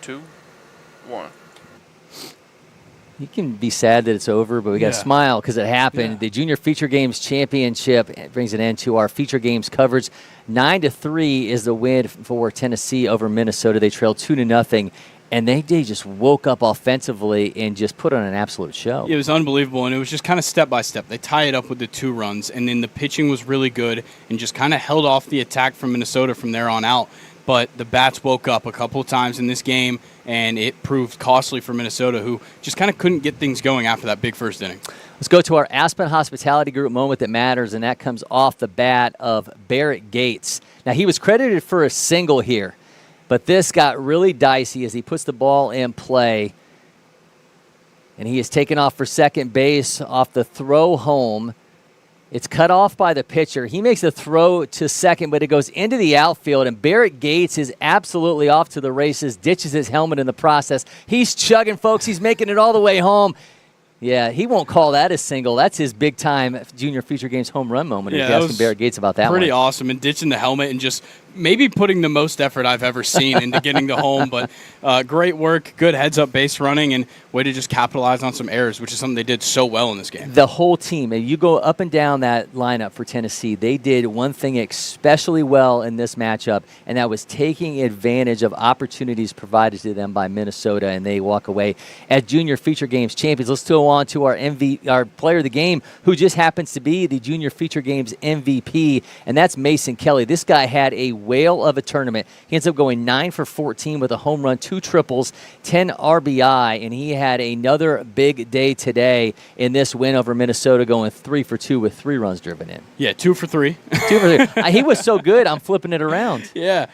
2, 1. You can be sad that it's over, but we got to smile because it happened. Yeah. The Junior Feature Games Championship brings an end to our Feature Games coverage. 9-3 is the win for Tennessee over Minnesota. They trailed 2-0, and they just woke up offensively and just put on an absolute show. It was unbelievable, and it was just kind of step by step. They tie it up with the 2 runs, and then the pitching was really good and just kind of held off the attack from Minnesota from there on out. But the bats woke up a couple of times in this game, and it proved costly for Minnesota, who just kind of couldn't get things going after that big first inning. Let's go to our Aspen Hospitality Group moment that matters, and that comes off the bat of Barrett Gates. Now, he was credited for a single here, but this got really dicey as he puts the ball in play, and he is taken off for second base off the throw home. It's cut off by the pitcher. He makes a throw to second, but it goes into the outfield, and Barrett Gates is absolutely off to the races, ditches his helmet in the process. He's chugging, folks. He's making it all the way home. Yeah, he won't call that a single. That's his big-time Junior Feature Games home run moment. Yeah, If you're asking Barrett Gates about that pretty one. awesome, and ditching the helmet and just maybe putting the most effort I've ever seen into getting to home. But great work, good heads-up base running, and way to just capitalize on some errors, which is something they did so well in this game. The whole team, and you go up and down that lineup for Tennessee, they did one thing especially well in this matchup, and that was taking advantage of opportunities provided to them by Minnesota, and they walk away as Junior Feature Games champions. Let's go on to our player of the game, who just happens to be the Junior Feature Games MVP, and that's Mason Kelly. This guy had a whale of a tournament. He ends up going 9 for 14 with a home run, 2 triples, 10 RBI, and he had another big day today in this win over Minnesota, going 3 for 2 with 3 runs driven in. Yeah, 2 for 3. 2 for 3. He was so good, I'm flipping it around. Yeah,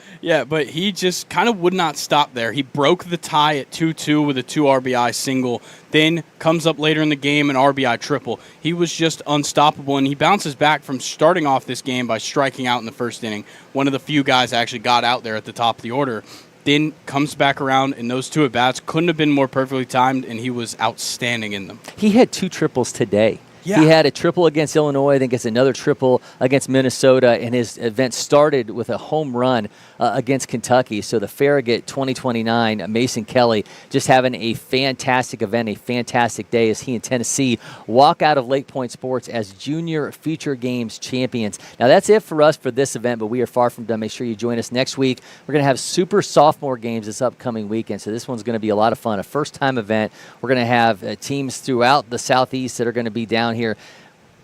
but he just kind of would not stop there. He broke the tie at 2-2 with a 2 RBI single, then comes up later in the game an RBI triple. He was just unstoppable, and he bounces back from starting off this game by striking out in the first inning. One of the few guys actually got out there at the top of the order. Then comes back around, and those 2 at-bats couldn't have been more perfectly timed, and he was outstanding in them. He had 2 triples today. Yeah. He had a triple against Illinois, then gets another triple against Minnesota, and his event started with a home run against Kentucky. So the Farragut 2029, Mason Kelly, just having a fantastic event, a fantastic day as he and Tennessee walk out of LakePoint Sports as Junior Feature Games champions. Now that's it for us for this event, but we are far from done. Make sure you join us next week. We're going to have Super Sophomore Games this upcoming weekend, so this one's going to be a lot of fun. A first-time event. We're going to have teams throughout the Southeast that are going to be down here.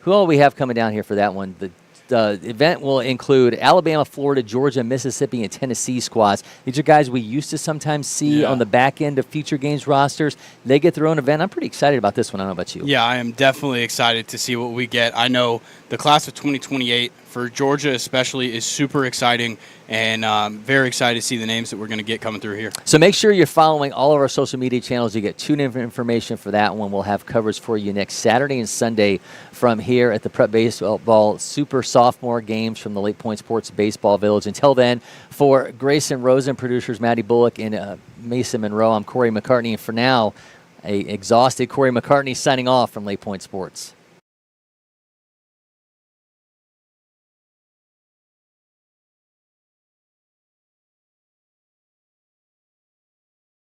Who all we have coming down here for that one? The event will include Alabama, Florida, Georgia, Mississippi, and Tennessee squads. These are guys we used to sometimes see on the back end of Feature Games rosters. They get their own event. I'm pretty excited about this one. I don't know about you. Yeah, I am definitely excited to see what we get. I know the class of 2028 for Georgia especially is super exciting, and very excited to see the names that we're going to get coming through here. So make sure you're following all of our social media channels. You get tune-in information for that one. We'll have coverage for you next Saturday and Sunday from here at the Prep Baseball Super Sophomore Games from the LakePoint Sports Baseball Village. Until then, for Grayson, Rosen, producers Maddie Bullock, and Mason Monroe, I'm Cory McCartney. And for now, a exhausted Cory McCartney signing off from LakePoint Sports.